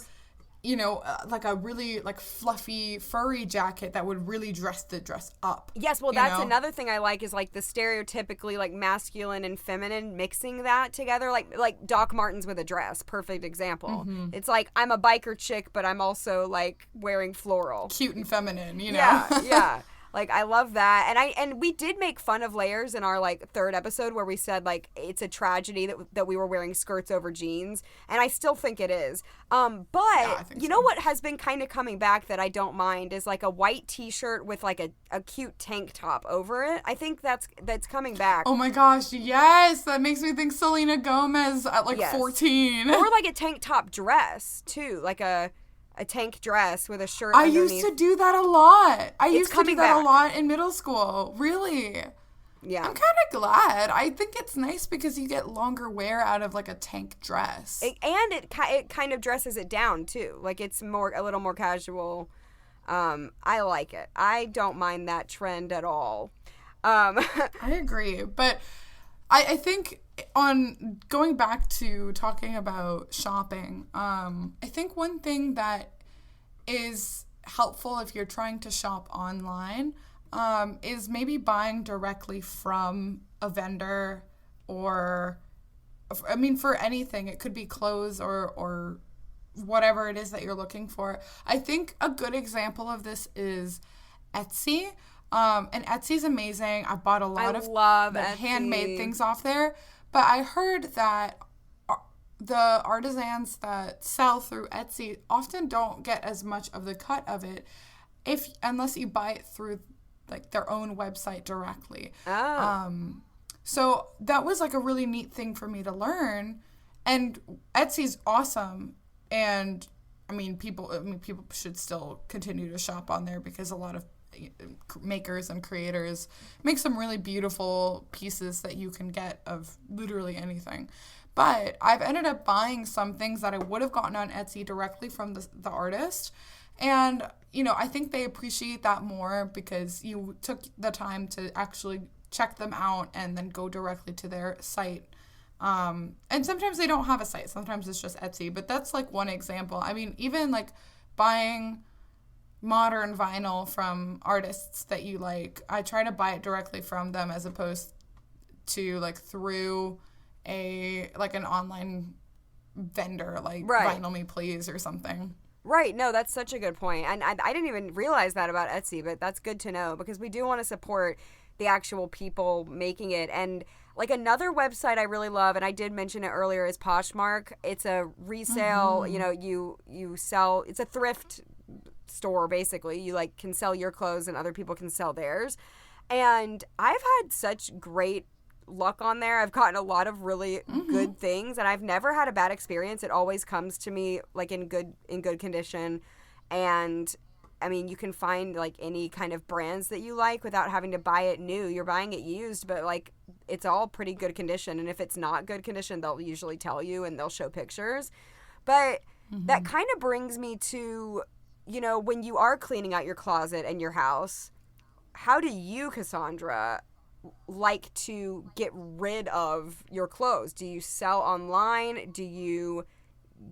[SPEAKER 2] you know, like a really like fluffy, furry jacket that would really dress the dress up.
[SPEAKER 1] Yes, well, that's another thing I like is like the stereotypically like masculine and feminine, mixing that together, like Doc Martens with a dress, perfect example. It's like, I'm a biker chick, but I'm also like wearing floral.
[SPEAKER 2] Cute and feminine, you know?
[SPEAKER 1] Yeah. Like, I love that. And we did make fun of layers in our, like, 3rd episode where we said, like, it's a tragedy that we were wearing skirts over jeans. And I still think it is. But you know what has been kind of coming back that I don't mind is, like, a white T-shirt with, like, a cute tank top over it. I think that's coming back.
[SPEAKER 2] Oh, my gosh, yes. That makes me think Selena Gomez at, like, 14.
[SPEAKER 1] Or, like, a tank top dress, too. Like, a tank dress with a shirt underneath.
[SPEAKER 2] I used to do that a lot. I used to do that a lot in middle school. Really?
[SPEAKER 1] Yeah.
[SPEAKER 2] I'm kind of glad. I think it's nice because you get longer wear out of like a tank dress.
[SPEAKER 1] It kind of dresses it down too. Like it's a little more casual. I like it. I don't mind that trend at all.
[SPEAKER 2] I agree. But I think on going back to talking about shopping, I think one thing that is helpful if you're trying to shop online is maybe buying directly from a vendor or, I mean, for anything. It could be clothes or whatever it is that you're looking for. I think a good example of this is Etsy. And Etsy's amazing. I bought a lot of handmade things off there. But I heard that the artisans that sell through Etsy often don't get as much of the cut of it unless you buy it through like their own website directly. So that was like a really neat thing for me to learn. And Etsy's awesome. And I mean people should still continue to shop on there because a lot of makers and creators make some really beautiful pieces that you can get of literally anything. But I've ended up buying some things that I would have gotten on Etsy directly from the artist. And, you know, I think they appreciate that more because you took the time to actually check them out and then go directly to their site. And sometimes they don't have a site. Sometimes it's just Etsy. But that's like one example. I mean, even like buying modern vinyl from artists that you like, I try to buy it directly from them as opposed to like through an online vendor like Vinyl Me Please or something.
[SPEAKER 1] Right. No, that's such a good point. And I didn't even realize that about Etsy, but that's good to know because we do want to support the actual people making it. And like another website I really love, and I did mention it earlier, is Poshmark. It's a resale, you know, you sell, it's a thrift store basically. You like can sell your clothes and other people can sell theirs. And I've had such great luck on there. I've gotten a lot of really good things and I've never had a bad experience. It always comes to me like in good condition. And I mean, you can find like any kind of brands that you like without having to buy it new. You're buying it used, but like it's all pretty good condition. And if it's not good condition, they'll usually tell you and they'll show pictures. But that kind of brings me to, you know, when you are cleaning out your closet and your house, how do you, Cassandra, like to get rid of your clothes? Do you sell online? Do you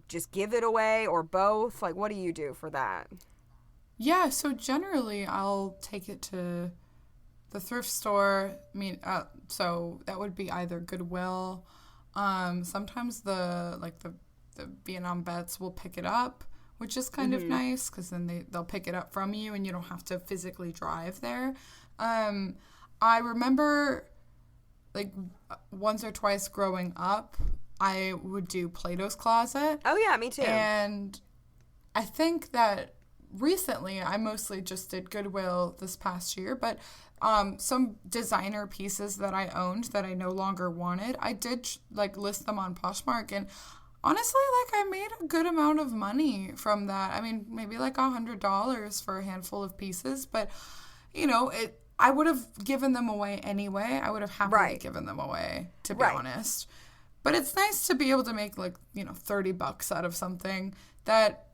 [SPEAKER 1] just give it away or both? Like, what do you do for that?
[SPEAKER 2] Yeah, so generally I'll take it to the thrift store. I mean, so that would be either Goodwill. Sometimes the Vietnam Vets will pick it up, which is kind of nice because then they'll pick it up from you and you don't have to physically drive there. I remember like once or twice growing up, I would do Plato's Closet.
[SPEAKER 1] Oh yeah, me too.
[SPEAKER 2] And I think that recently I mostly just did Goodwill this past year, but some designer pieces that I owned that I no longer wanted, I did like list them on Poshmark, and honestly, like I made a good amount of money from that. I mean, maybe like $100 for a handful of pieces, but you know, I would have given them away anyway. I would have happily given them away, to be honest. But it's nice to be able to make like, you know, $30 out of something that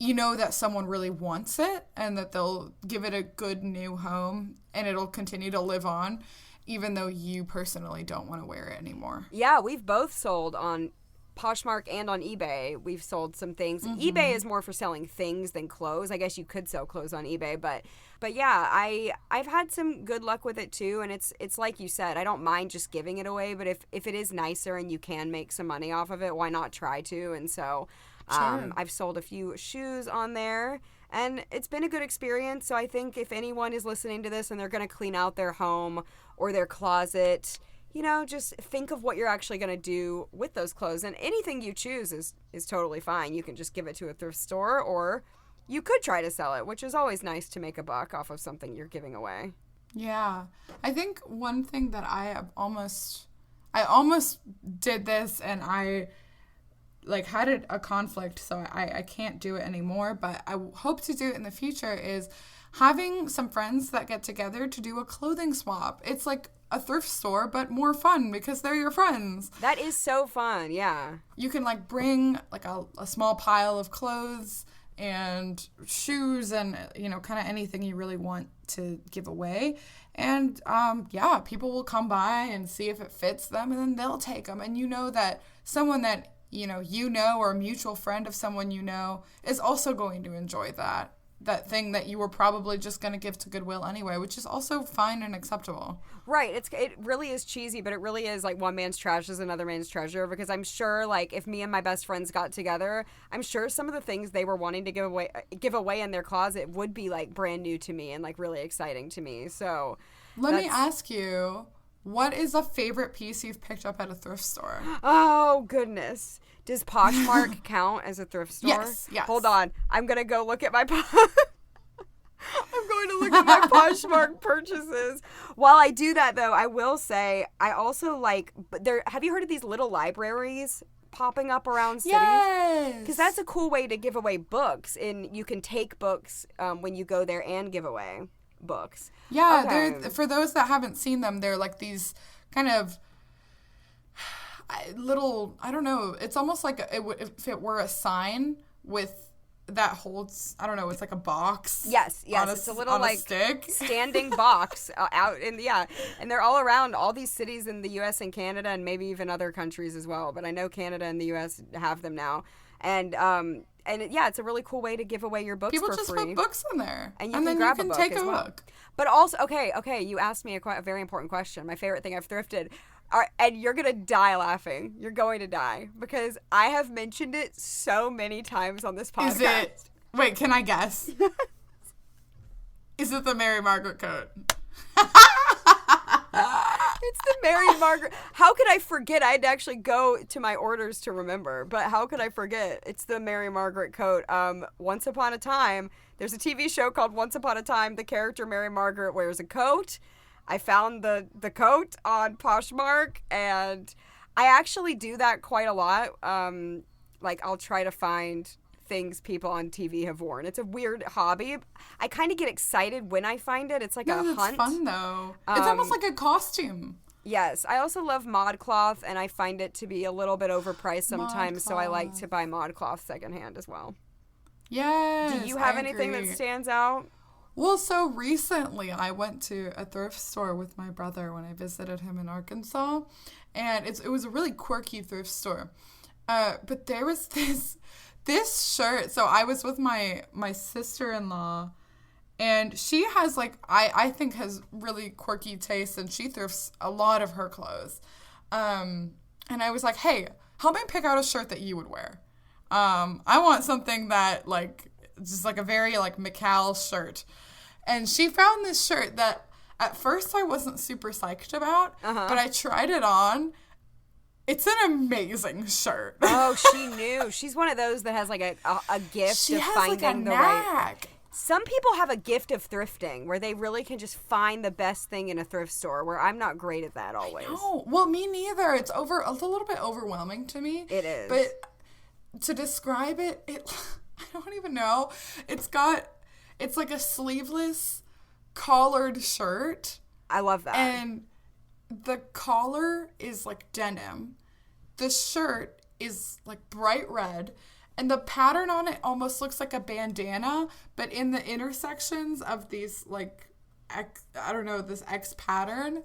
[SPEAKER 2] you know that someone really wants it and that they'll give it a good new home and it'll continue to live on even though you personally don't want to wear it anymore.
[SPEAKER 1] Yeah, we've both sold on Poshmark and on eBay. We've sold some things. eBay is more for selling things than clothes. I guess you could sell clothes on eBay, but yeah, I've had some good luck with it too, and it's like you said, I don't mind just giving it away, but if it is nicer and you can make some money off of it, why not try to? And so I've sold a few shoes on there, and it's been a good experience. So I think if anyone is listening to this and they're going to clean out their home or their closet, you know, just think of what you're actually going to do with those clothes. And anything you choose is totally fine. You can just give it to a thrift store, or you could try to sell it, which is always nice to make a buck off of something you're giving away.
[SPEAKER 2] Yeah. I think one thing that I almost did this, and I like had a conflict, so I can't do it anymore, but I hope to do it in the future, is having some friends that get together to do a clothing swap. It's like a thrift store, but more fun because they're your friends.
[SPEAKER 1] That is so fun, yeah.
[SPEAKER 2] You can like bring like a small pile of clothes and shoes and, you know, kind of anything you really want to give away. And yeah, people will come by and see if it fits them, and then they'll take them. And you know that someone that you know, or a mutual friend of someone you know is also going to enjoy that thing that you were probably just going to give to Goodwill anyway, which is also fine and acceptable.
[SPEAKER 1] Right. It really is cheesy, but it really is like one man's trash is another man's treasure, because I'm sure like if me and my best friends got together, I'm sure some of the things they were wanting to give away in their closet would be like brand new to me and like really exciting to me. So
[SPEAKER 2] let me ask you, what is a favorite piece you've picked up at a thrift store?
[SPEAKER 1] Oh, goodness. Does Poshmark count as a thrift store?
[SPEAKER 2] Yes.
[SPEAKER 1] Hold on. I'm going to go look at my I'm going to look at my Poshmark purchases. While I do that, though, I will say I also like have you heard of these little libraries popping up around cities?
[SPEAKER 2] Yes.
[SPEAKER 1] Because that's a cool way to give away books, and you can take books when you go there and give away books.
[SPEAKER 2] Yeah,
[SPEAKER 1] okay.
[SPEAKER 2] For those that haven't seen them, they're like these kind of little, I don't know, it's almost like if it were a sign with that holds, I don't know, it's like a box.
[SPEAKER 1] Yes, it's a little like
[SPEAKER 2] stick.
[SPEAKER 1] Standing box out in and they're all around all these cities in the U.S. and Canada and maybe even other countries as well. But I know Canada and the U.S. have them now, and it's a really cool way to give away your books for free.
[SPEAKER 2] People just put books in there,
[SPEAKER 1] and then grab a book
[SPEAKER 2] take
[SPEAKER 1] as
[SPEAKER 2] a
[SPEAKER 1] well.
[SPEAKER 2] book.
[SPEAKER 1] But also, okay, you asked me a very important question. My favorite thing I've thrifted. And you're going to die laughing. You're going to die. Because I have mentioned it so many times on this podcast.
[SPEAKER 2] Is it? Wait, can I guess? Is it the Mary Margaret coat?
[SPEAKER 1] It's the Mary Margaret. How could I forget? I had to actually go to my orders to remember. But how could I forget? It's the Mary Margaret coat. Once upon a time, there's a TV show called Once Upon a Time. The character Mary Margaret wears a coat. I found the coat on Poshmark, and I actually do that quite a lot. Like, I'll try to find things people on TV have worn. It's a weird hobby. I kind of get excited when I find it. It's like a hunt.
[SPEAKER 2] It's fun, though. It's almost like a costume.
[SPEAKER 1] Yes. I also love ModCloth, and I find it to be a little bit overpriced sometimes, so I like to buy ModCloth secondhand as well.
[SPEAKER 2] Yes,
[SPEAKER 1] do you have anything that stands out?
[SPEAKER 2] Well, so recently I went to a thrift store with my brother when I visited him in Arkansas, and it was a really quirky thrift store. But there was this shirt. So I was with my sister-in-law, and she has like I think has really quirky taste, and she thrifts a lot of her clothes. And I was like, hey, help me pick out a shirt that you would wear. I want something that like just like a very like McCall shirt. And she found this shirt that at first I wasn't super psyched about, but I tried it on. It's an amazing shirt.
[SPEAKER 1] Oh, she knew. She's one of those that has like a gift of finding the right. Some people have a gift of thrifting where they really can just find the best thing in a thrift store, where I'm not great at that always.
[SPEAKER 2] No, well, me neither. It's a little bit overwhelming to me.
[SPEAKER 1] It is.
[SPEAKER 2] But to describe it I don't even know. It's like a sleeveless collared shirt.
[SPEAKER 1] I love that.
[SPEAKER 2] And the collar is like denim. The shirt is like bright red. And the pattern on it almost looks like a bandana. But in the intersections of these like, this X pattern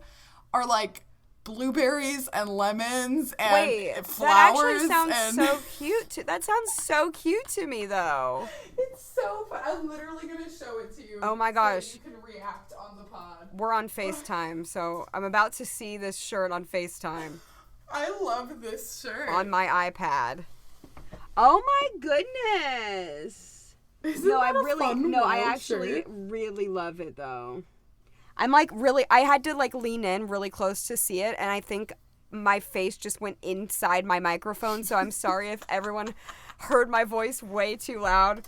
[SPEAKER 2] are like blueberries and lemons and flowers.
[SPEAKER 1] That actually sounds so cute. That sounds so cute to me, though.
[SPEAKER 2] It's so fun. I'm literally going to show it to you.
[SPEAKER 1] Oh my gosh.
[SPEAKER 2] So you can react on the pod.
[SPEAKER 1] We're on FaceTime, so I'm about to see this shirt on FaceTime.
[SPEAKER 2] I love this shirt.
[SPEAKER 1] On my iPad. Oh my goodness. I actually really love it, though. I'm like I had to like lean in really close to see it, and I think my face just went inside my microphone, so I'm sorry if everyone heard my voice way too loud.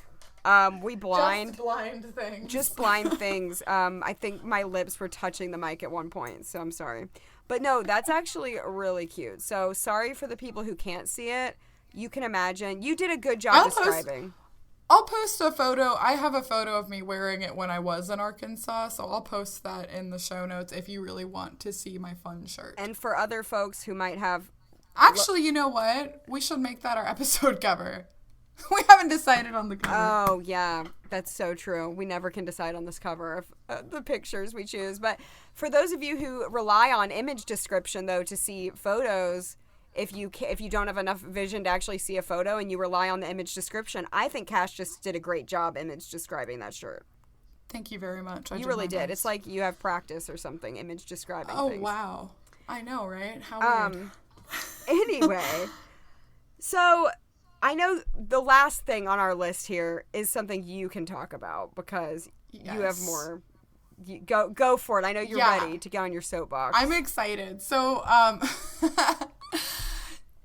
[SPEAKER 1] Just blind things. I think my lips were touching the mic at one point, so I'm sorry. But no, that's actually really cute. So sorry for the people who can't see it. You can imagine. You did a good job describing.
[SPEAKER 2] I'll post a photo. I have a photo of me wearing it when I was in Arkansas, so I'll post that in the show notes if you really want to see my fun shirt.
[SPEAKER 1] And for other folks who might have...
[SPEAKER 2] Actually, you know what? We should make that our episode cover. We haven't decided on the cover.
[SPEAKER 1] Oh, yeah. That's so true. We never can decide on this cover of the pictures we choose. But for those of you who rely on image description, though, to see photos... If you don't have enough vision to actually see a photo and you rely on the image description, I think Cash just did a great job image describing that shirt.
[SPEAKER 2] Thank you very much.
[SPEAKER 1] You really did. It's like you have practice or something, image describing things.
[SPEAKER 2] Oh, wow. I know, right? How weird.
[SPEAKER 1] Anyway, so I know the last thing on our list here is something you can talk about because you have more... Go for it. I know you're ready to get on your soapbox.
[SPEAKER 2] I'm excited. So,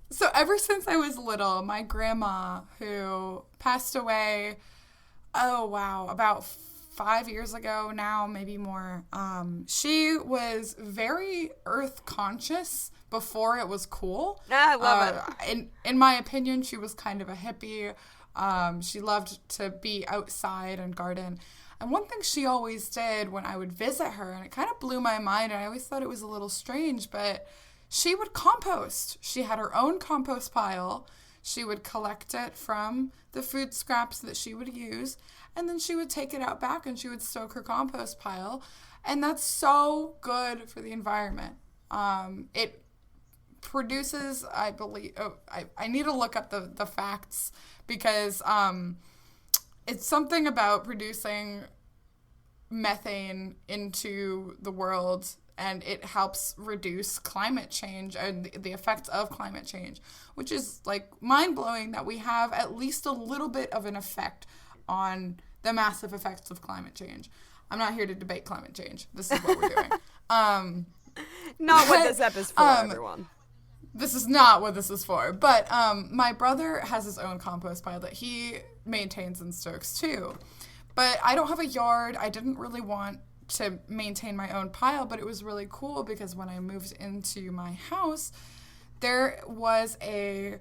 [SPEAKER 2] so ever since I was little, my grandma, who passed away, about 5 years ago now, maybe more, she was very earth conscious before it was cool.
[SPEAKER 1] I love
[SPEAKER 2] it. In my opinion, she was kind of a hippie. She loved to be outside and garden. And one thing she always did when I would visit her, and it kind of blew my mind, and I always thought it was a little strange, but she would compost. She had her own compost pile. She would collect it from the food scraps that she would use, and then she would take it out back and she would stoke her compost pile. And that's so good for the environment. It produces, I believe, I need to look up the facts because it's something about producing methane into the world, and it helps reduce climate change and the effects of climate change, which is like mind-blowing that we have at least a little bit of an effect on the massive effects of climate change. I'm not here to debate climate change. This is what we're doing.
[SPEAKER 1] Not what this episode is for, everyone.
[SPEAKER 2] This is not what this is for. But my brother has his own compost pile that he maintains and stokes too. But I don't have a yard. I didn't really want to maintain my own pile, but it was really cool because when I moved into my house, there was a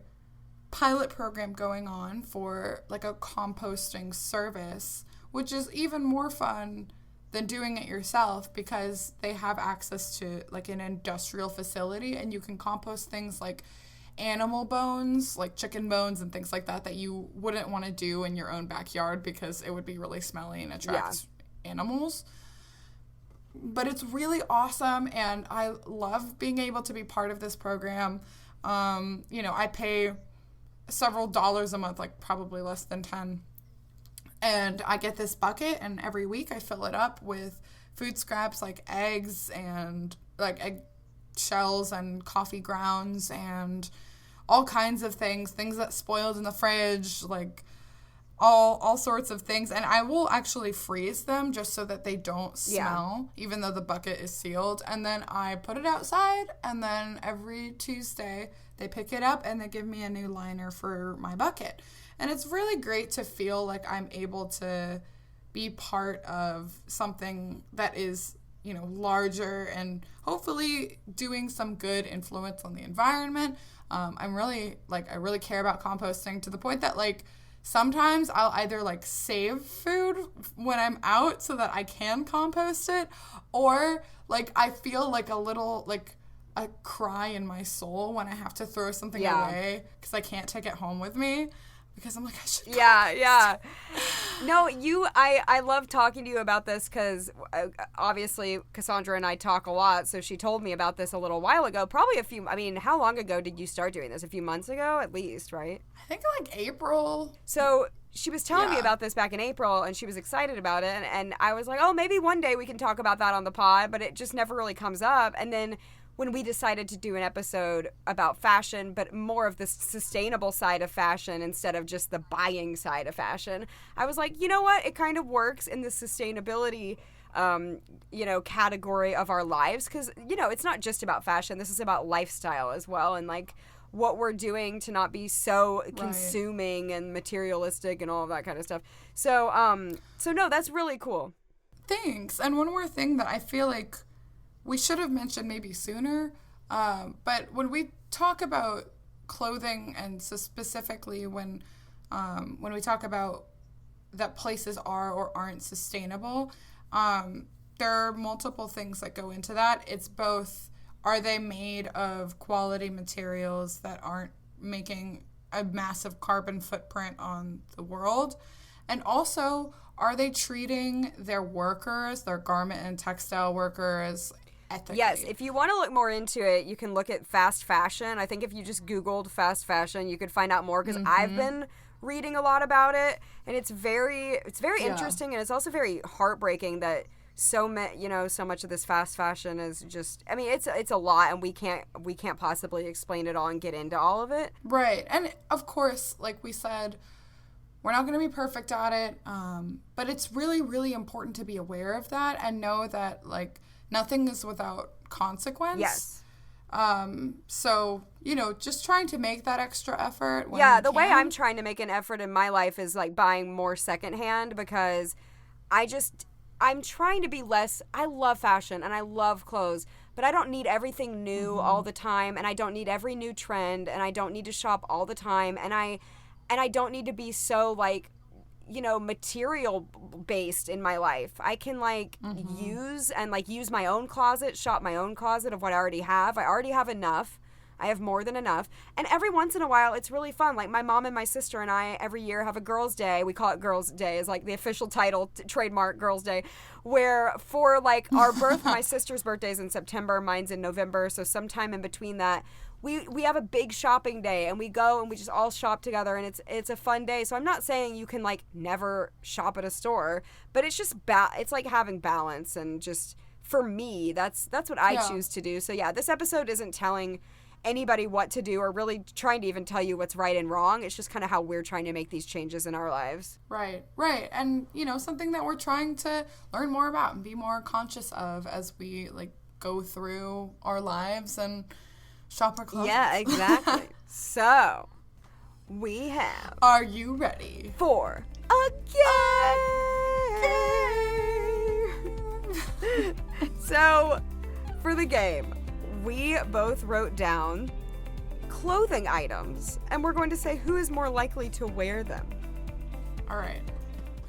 [SPEAKER 2] pilot program going on for like a composting service, which is even more fun than doing it yourself because they have access to like an industrial facility, and you can compost things like animal bones, like chicken bones and things like that you wouldn't want to do in your own backyard because it would be really smelly and attract animals. But it's really awesome, and I love being able to be part of this program. I pay several dollars a month, like probably less than 10. And I get this bucket, and every week I fill it up with food scraps like eggs and like egg shells and coffee grounds and all kinds of things that spoiled in the fridge, like all sorts of things. And I will actually freeze them just so that they don't smell, even though the bucket is sealed. And then I put it outside, and then every Tuesday they pick it up and they give me a new liner for my bucket. And it's really great to feel like I'm able to be part of something that is, larger and hopefully doing some good influence on the environment. I really care about composting to the point that sometimes I'll either save food when I'm out so that I can compost it, or I feel a little a cry in my soul when I have to throw something away because I can't take it home with me. Because I'm I should compost.
[SPEAKER 1] Yeah. No, I love talking to you about this because obviously Cassandra and I talk a lot, so she told me about this a little while ago. Probably how long ago did you start doing this? A few months ago at least, right?
[SPEAKER 2] I think April.
[SPEAKER 1] So she was telling me about this back in April, and she was excited about it, and I was like, oh, maybe one day we can talk about that on the pod, but it just never really comes up. And then when we decided to do an episode about fashion, but more of the sustainable side of fashion instead of just the buying side of fashion, I was like, you know what? It kind of works in the sustainability, category of our lives. Because, it's not just about fashion. This is about lifestyle as well. And what we're doing to not be so consuming and materialistic and all of that kind of stuff. So no, that's really cool.
[SPEAKER 2] Thanks. And one more thing that I feel like we should have mentioned maybe sooner, but when we talk about clothing, and so specifically when we talk about that places are or aren't sustainable. There are multiple things that go into that. It's both, are they made of quality materials that aren't making a massive carbon footprint on the world? And also, are they treating their workers, their garment and textile workers, ethically?
[SPEAKER 1] Yes, if you want to look more into it, you can look at fast fashion. I think if you just Googled fast fashion, you could find out more, because I've been reading a lot about it, and it's very interesting, and it's also very heartbreaking that so much of this fast fashion is just, I mean, it's a lot, and we can't possibly explain it all and get into all of it.
[SPEAKER 2] Right. And of course, like we said, we're not going to be perfect at it, but it's really, really important to be aware of that and know that, like, nothing is without consequence.
[SPEAKER 1] Yes.
[SPEAKER 2] So, just trying to make that extra effort.
[SPEAKER 1] The way I'm trying to make an effort in my life is like buying more secondhand, because I'm trying to be less. I love fashion and I love clothes, but I don't need everything new all the time, and I don't need every new trend, and I don't need to shop all the time, and I don't need to be so like, material based in my life. I can use my own closet, shop my own closet of what I already have. I already have enough. I have more than enough. And every once in a while, it's really fun. Like, my mom and my sister and I every year have a girls' day. We call it Girls' Day. It's like the official title, trademark Girls' Day, where for like our my sister's birthday's in September, mine's in November. So sometime in between that, we have a big shopping day, and we go and we just all shop together, and it's a fun day. So I'm not saying you can like never shop at a store, but it's just it's like having balance, and just for me, that's what I choose to do. So yeah, this episode isn't telling anybody what to do or really trying to even tell you what's right and wrong. It's just kind of how we're trying to make these changes in our lives.
[SPEAKER 2] Right. And something that we're trying to learn more about and be more conscious of as we like go through our lives and shop our clothes.
[SPEAKER 1] Yeah, exactly. So, we have...
[SPEAKER 2] Are you ready?
[SPEAKER 1] For a game! So, for the game, we both wrote down clothing items, and we're going to say who is more likely to wear them.
[SPEAKER 2] All right.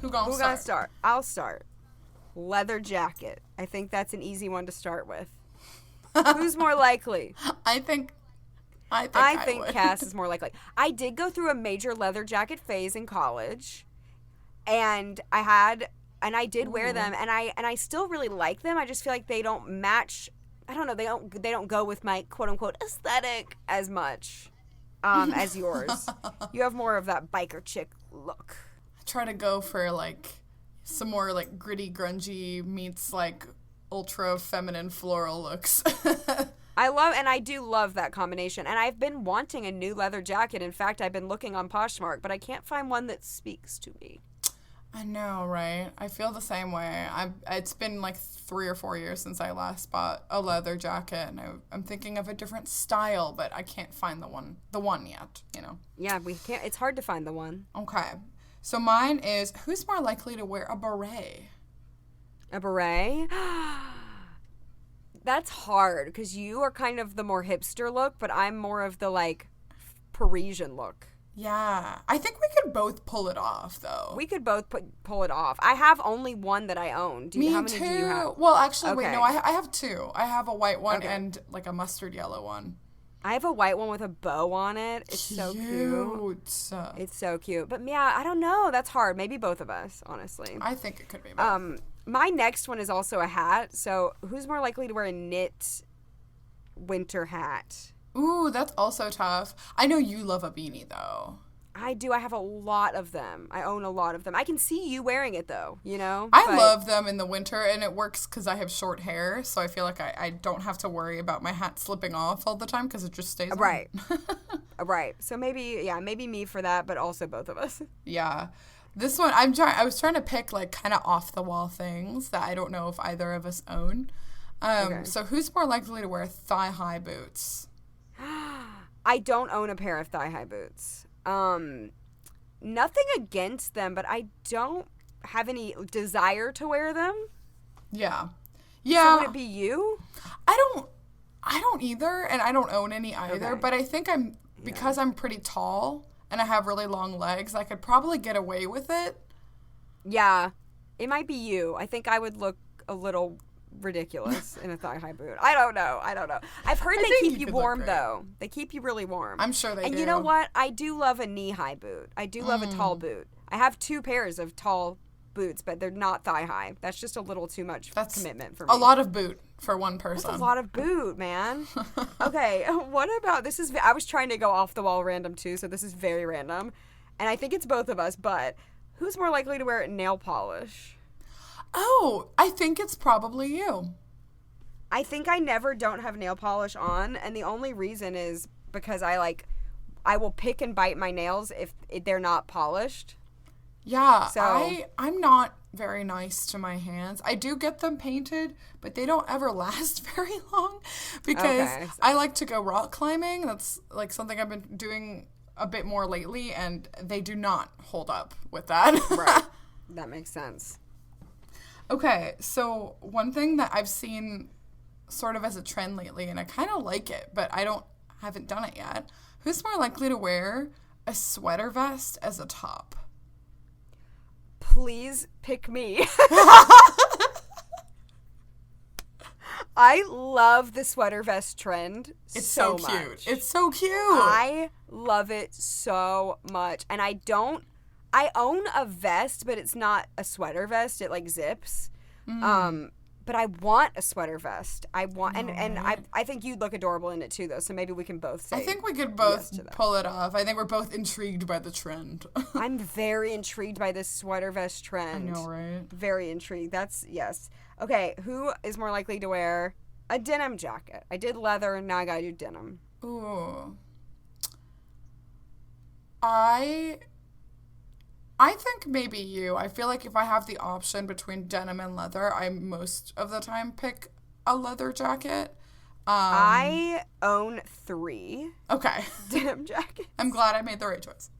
[SPEAKER 2] Who gonna
[SPEAKER 1] start? I'll start. Leather jacket. I think that's an easy one to start with. Who's more likely?
[SPEAKER 2] I think
[SPEAKER 1] Cass is more likely. I did go through a major leather jacket phase in college, and I did wear them, and I still really like them. I just feel like they don't match. I don't know. They don't go with my quote unquote aesthetic as much as yours. You have more of that biker chick look.
[SPEAKER 2] I try to go for like some more like gritty, grungy meets like ultra feminine floral looks.
[SPEAKER 1] I do love that combination. And I've been wanting a new leather jacket. In fact, I've been looking on Poshmark, but I can't find one that speaks to me.
[SPEAKER 2] I know, right? I feel the same way. It's been like 3 or 4 years since I last bought a leather jacket, and I'm thinking of a different style, but I can't find the one yet,
[SPEAKER 1] Yeah, we can't. It's hard to find the one.
[SPEAKER 2] Okay. So mine is, who's more likely to wear a beret?
[SPEAKER 1] A beret? That's hard, because you are kind of the more hipster look, but I'm more of the, like, Parisian look.
[SPEAKER 2] Yeah. I think we could both pull it off, though.
[SPEAKER 1] We could both pull it off. I have only one that I own. How many do you have?
[SPEAKER 2] Well, actually, wait, no, I have 2. I have a white one and, like, a mustard yellow one.
[SPEAKER 1] I have a white one with a bow on it. It's so cute. It's so cute. But, yeah, I don't know. That's hard. Maybe both of us, honestly.
[SPEAKER 2] I think it could be both.
[SPEAKER 1] My next one is also a hat. So who's more likely to wear a knit winter hat?
[SPEAKER 2] Ooh, that's also tough. I know you love a beanie, though.
[SPEAKER 1] I do. I have a lot of them. I own a lot of them. I can see you wearing it, though,
[SPEAKER 2] I love them in the winter, and it works because I have short hair, so I feel like I don't have to worry about my hat slipping off all the time because it just stays on.
[SPEAKER 1] Right. Right. So maybe me for that, but also both of us.
[SPEAKER 2] Yeah. This one, I was trying to pick, like, kind of off-the-wall things that I don't know if either of us own. Okay. So who's more likely to wear thigh-high boots?
[SPEAKER 1] I don't own a pair of thigh-high boots. Nothing against them, but I don't have any desire to wear them.
[SPEAKER 2] Yeah.
[SPEAKER 1] So would it be you?
[SPEAKER 2] I don't either, and I don't own any either, but I think because I'm pretty tall and I have really long legs, I could probably get away with it.
[SPEAKER 1] Yeah. It might be you. I think I would look a little ridiculous in a thigh-high boot. I don't know. I've heard they keep you warm, though. They keep you really warm.
[SPEAKER 2] I'm sure they do.
[SPEAKER 1] And you know what? I do love a knee-high boot. I do love a tall boot. I have 2 pairs of tall boots, but they're not thigh-high. That's just a little too much commitment for me.
[SPEAKER 2] A lot of boot for one person.
[SPEAKER 1] That's a lot of boot, man. Okay, what about, I was trying to go off the wall random, too, so this is very random. And I think it's both of us, but who's more likely to wear nail polish?
[SPEAKER 2] Oh, I think it's probably you.
[SPEAKER 1] I think I never don't have nail polish on, and the only reason is because I will pick and bite my nails if they're not polished.
[SPEAKER 2] Yeah,
[SPEAKER 1] so,
[SPEAKER 2] I'm not very nice to my hands. I do get them painted, but they don't ever last very long because I like to go rock climbing. That's like something I've been doing a bit more lately, and they do not hold up with that.
[SPEAKER 1] Right. That makes sense.
[SPEAKER 2] Okay, so one thing that I've seen sort of as a trend lately, and I kind of like it, but haven't done it yet. Who's more likely to wear a sweater vest as a top?
[SPEAKER 1] Please pick me. I love the sweater vest trend.
[SPEAKER 2] It's so cute.
[SPEAKER 1] Much.
[SPEAKER 2] It's so cute.
[SPEAKER 1] I love it so much. And I own a vest, but it's not a sweater vest. It like zips. But I want a sweater vest. I think you'd look adorable in it too, though. So maybe we can both say.
[SPEAKER 2] I think we could both pull it off. I think we're both intrigued by the trend.
[SPEAKER 1] I'm very intrigued by this sweater vest trend.
[SPEAKER 2] I know, right?
[SPEAKER 1] Very intrigued. Yes. Okay, who is more likely to wear a denim jacket? I did leather, and now I gotta do denim.
[SPEAKER 2] Ooh. I think maybe you. I feel like if I have the option between denim and leather, I most of the time pick a leather jacket.
[SPEAKER 1] I own 3.
[SPEAKER 2] Okay.
[SPEAKER 1] Denim jackets.
[SPEAKER 2] I'm glad I made the right choice.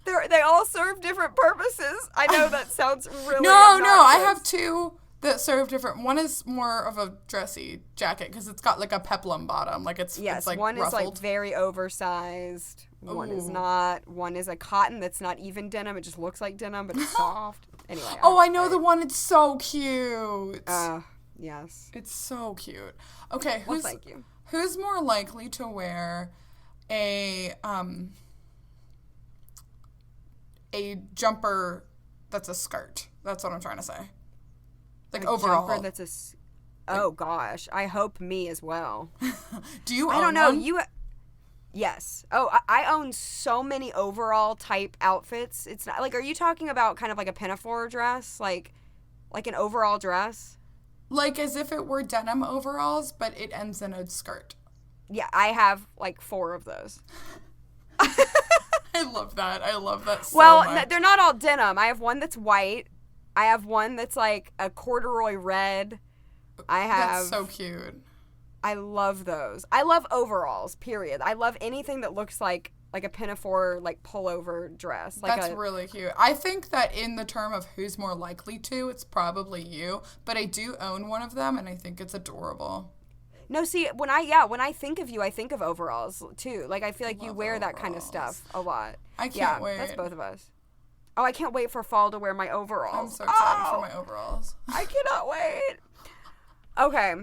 [SPEAKER 1] They all serve different purposes. I know that sounds really
[SPEAKER 2] No,
[SPEAKER 1] obnoxious.
[SPEAKER 2] I have 2 that serve different. One is more of a dressy jacket because it's got like a peplum bottom. Like it's like
[SPEAKER 1] one
[SPEAKER 2] ruffled.
[SPEAKER 1] is like very oversized. One is not. One is a cotton that's not even denim. It just looks like denim, but it's soft. Anyway.
[SPEAKER 2] I know the one. It's so cute.
[SPEAKER 1] Yes.
[SPEAKER 2] It's so cute. Okay,
[SPEAKER 1] thank you.
[SPEAKER 2] Who's more likely to wear a jumper that's a skirt? That's what I'm trying to say. Like overall.
[SPEAKER 1] Jumper that's oh gosh, I hope me as well.
[SPEAKER 2] Do you own
[SPEAKER 1] I don't know.
[SPEAKER 2] one?
[SPEAKER 1] Yes. Oh, I own so many overall type outfits. It's not like, are you talking about kind of like a pinafore dress? Like an overall dress?
[SPEAKER 2] Like as if it were denim overalls, but it ends in a skirt.
[SPEAKER 1] Yeah, I have like 4 of those.
[SPEAKER 2] I love that. I love that so
[SPEAKER 1] Well,
[SPEAKER 2] much.
[SPEAKER 1] they're not all denim. I have one that's white. I have one that's like a corduroy red.
[SPEAKER 2] That's so cute.
[SPEAKER 1] I love those. I love overalls, period. I love anything that looks like a pinafore, like pullover dress.
[SPEAKER 2] That's really cute. I think that in the term of who's more likely to, it's probably you. But I do own one of them, and I think it's adorable.
[SPEAKER 1] No, see, when I think of you, I think of overalls, too. Like, I feel like you wear that kind of stuff a lot.
[SPEAKER 2] I can't wait.
[SPEAKER 1] That's both of us. Oh, I can't wait for fall to wear my overalls.
[SPEAKER 2] I'm so excited for my overalls.
[SPEAKER 1] I cannot wait. Okay.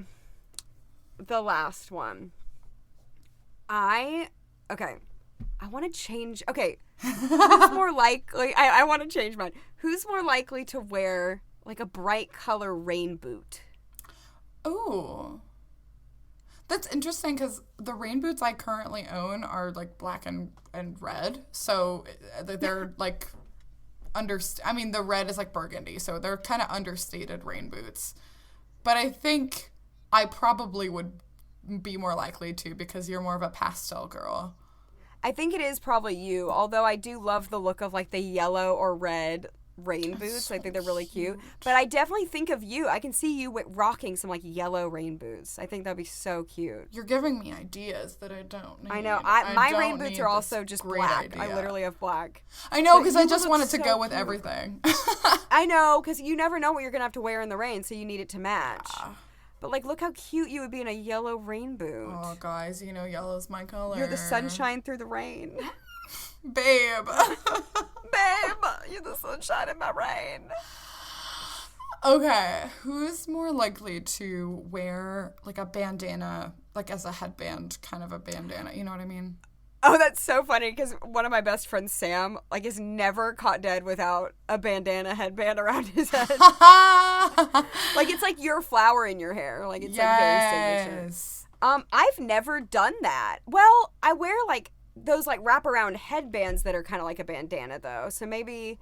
[SPEAKER 1] The last one. I want to change. Okay. Who's more likely? I want to change mine. Who's more likely to wear like a bright color rain boot?
[SPEAKER 2] Ooh. That's interesting because the rain boots I currently own are like black and red. So they're like the red is like burgundy. So they're kind of understated rain boots. But I think I probably would be more likely to because you're more of a pastel girl.
[SPEAKER 1] I think it is probably you, although I do love the look of like the yellow or red rain boots. So I think they're really cute. But I definitely think of you. I can see you rocking some like yellow rain boots. I think that'd be so cute.
[SPEAKER 2] You're giving me ideas that I don't need.
[SPEAKER 1] I know. My rain boots are also just black. Idea. I literally have black.
[SPEAKER 2] I know, because I just want it to go with everything.
[SPEAKER 1] I know, because you never know what you're going to have to wear in the rain, so you need it to match. But, like, look how cute you would be in a yellow rain boot.
[SPEAKER 2] Oh, guys, yellow's my color.
[SPEAKER 1] You're the sunshine through the rain.
[SPEAKER 2] Babe.
[SPEAKER 1] babe. You're the sunshine in my rain.
[SPEAKER 2] Okay, who's more likely to wear like a bandana, like as a headband, kind of a bandana? You know what I mean?
[SPEAKER 1] Oh, that's so funny because one of my best friends, Sam, like is never caught dead without a bandana headband around his head. Like it's like your flower in your hair. Like it's like very signature. I've never done that. Well, I wear like those like wraparound headbands that are kind of like a bandana though. So maybe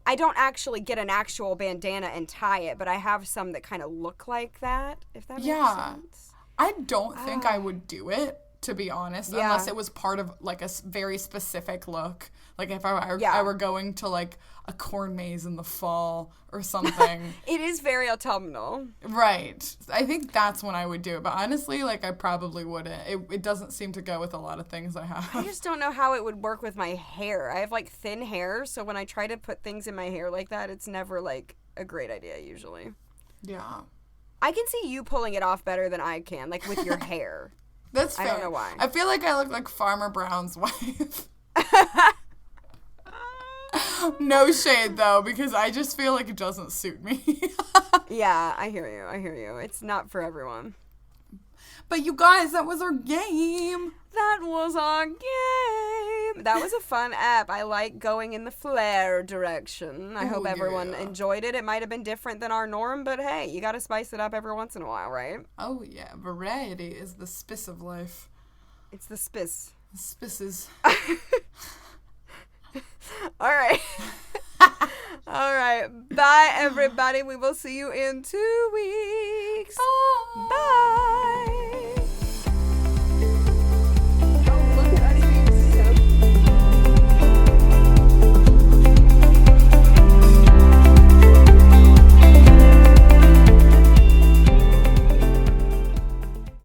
[SPEAKER 1] I don't actually get an actual bandana and tie it, but I have some that kind of look like that, if that makes sense.
[SPEAKER 2] I don't think I would do it, to be honest, unless it was part of like a very specific look. Like if I were going to like a corn maze in the fall or something.
[SPEAKER 1] It is very autumnal.
[SPEAKER 2] Right. I think that's when I would do it. But honestly, like I probably wouldn't. It doesn't seem to go with a lot of things I have.
[SPEAKER 1] I just don't know how it would work with my hair. I have like thin hair, so when I try to put things in my hair like that, it's never like a great idea usually.
[SPEAKER 2] Yeah.
[SPEAKER 1] I can see you pulling it off better than I can, like with your hair.
[SPEAKER 2] That's fair.
[SPEAKER 1] I don't know why.
[SPEAKER 2] I feel like I look like Farmer Brown's wife. No shade, though, because I just feel like it doesn't suit me.
[SPEAKER 1] Yeah, I hear you. It's not for everyone.
[SPEAKER 2] But you guys, that was our game.
[SPEAKER 1] That was our game. That was a fun app. I like going in the flare direction. I hope everyone enjoyed it. It might have been different than our norm, but hey, you got to spice it up every once in a while, right?
[SPEAKER 2] Oh, yeah. Variety is the spice of life.
[SPEAKER 1] It's the spice.
[SPEAKER 2] The spices.
[SPEAKER 1] All right. All right. Bye, everybody. We will see you in 2 weeks.
[SPEAKER 2] Bye.
[SPEAKER 1] Bye.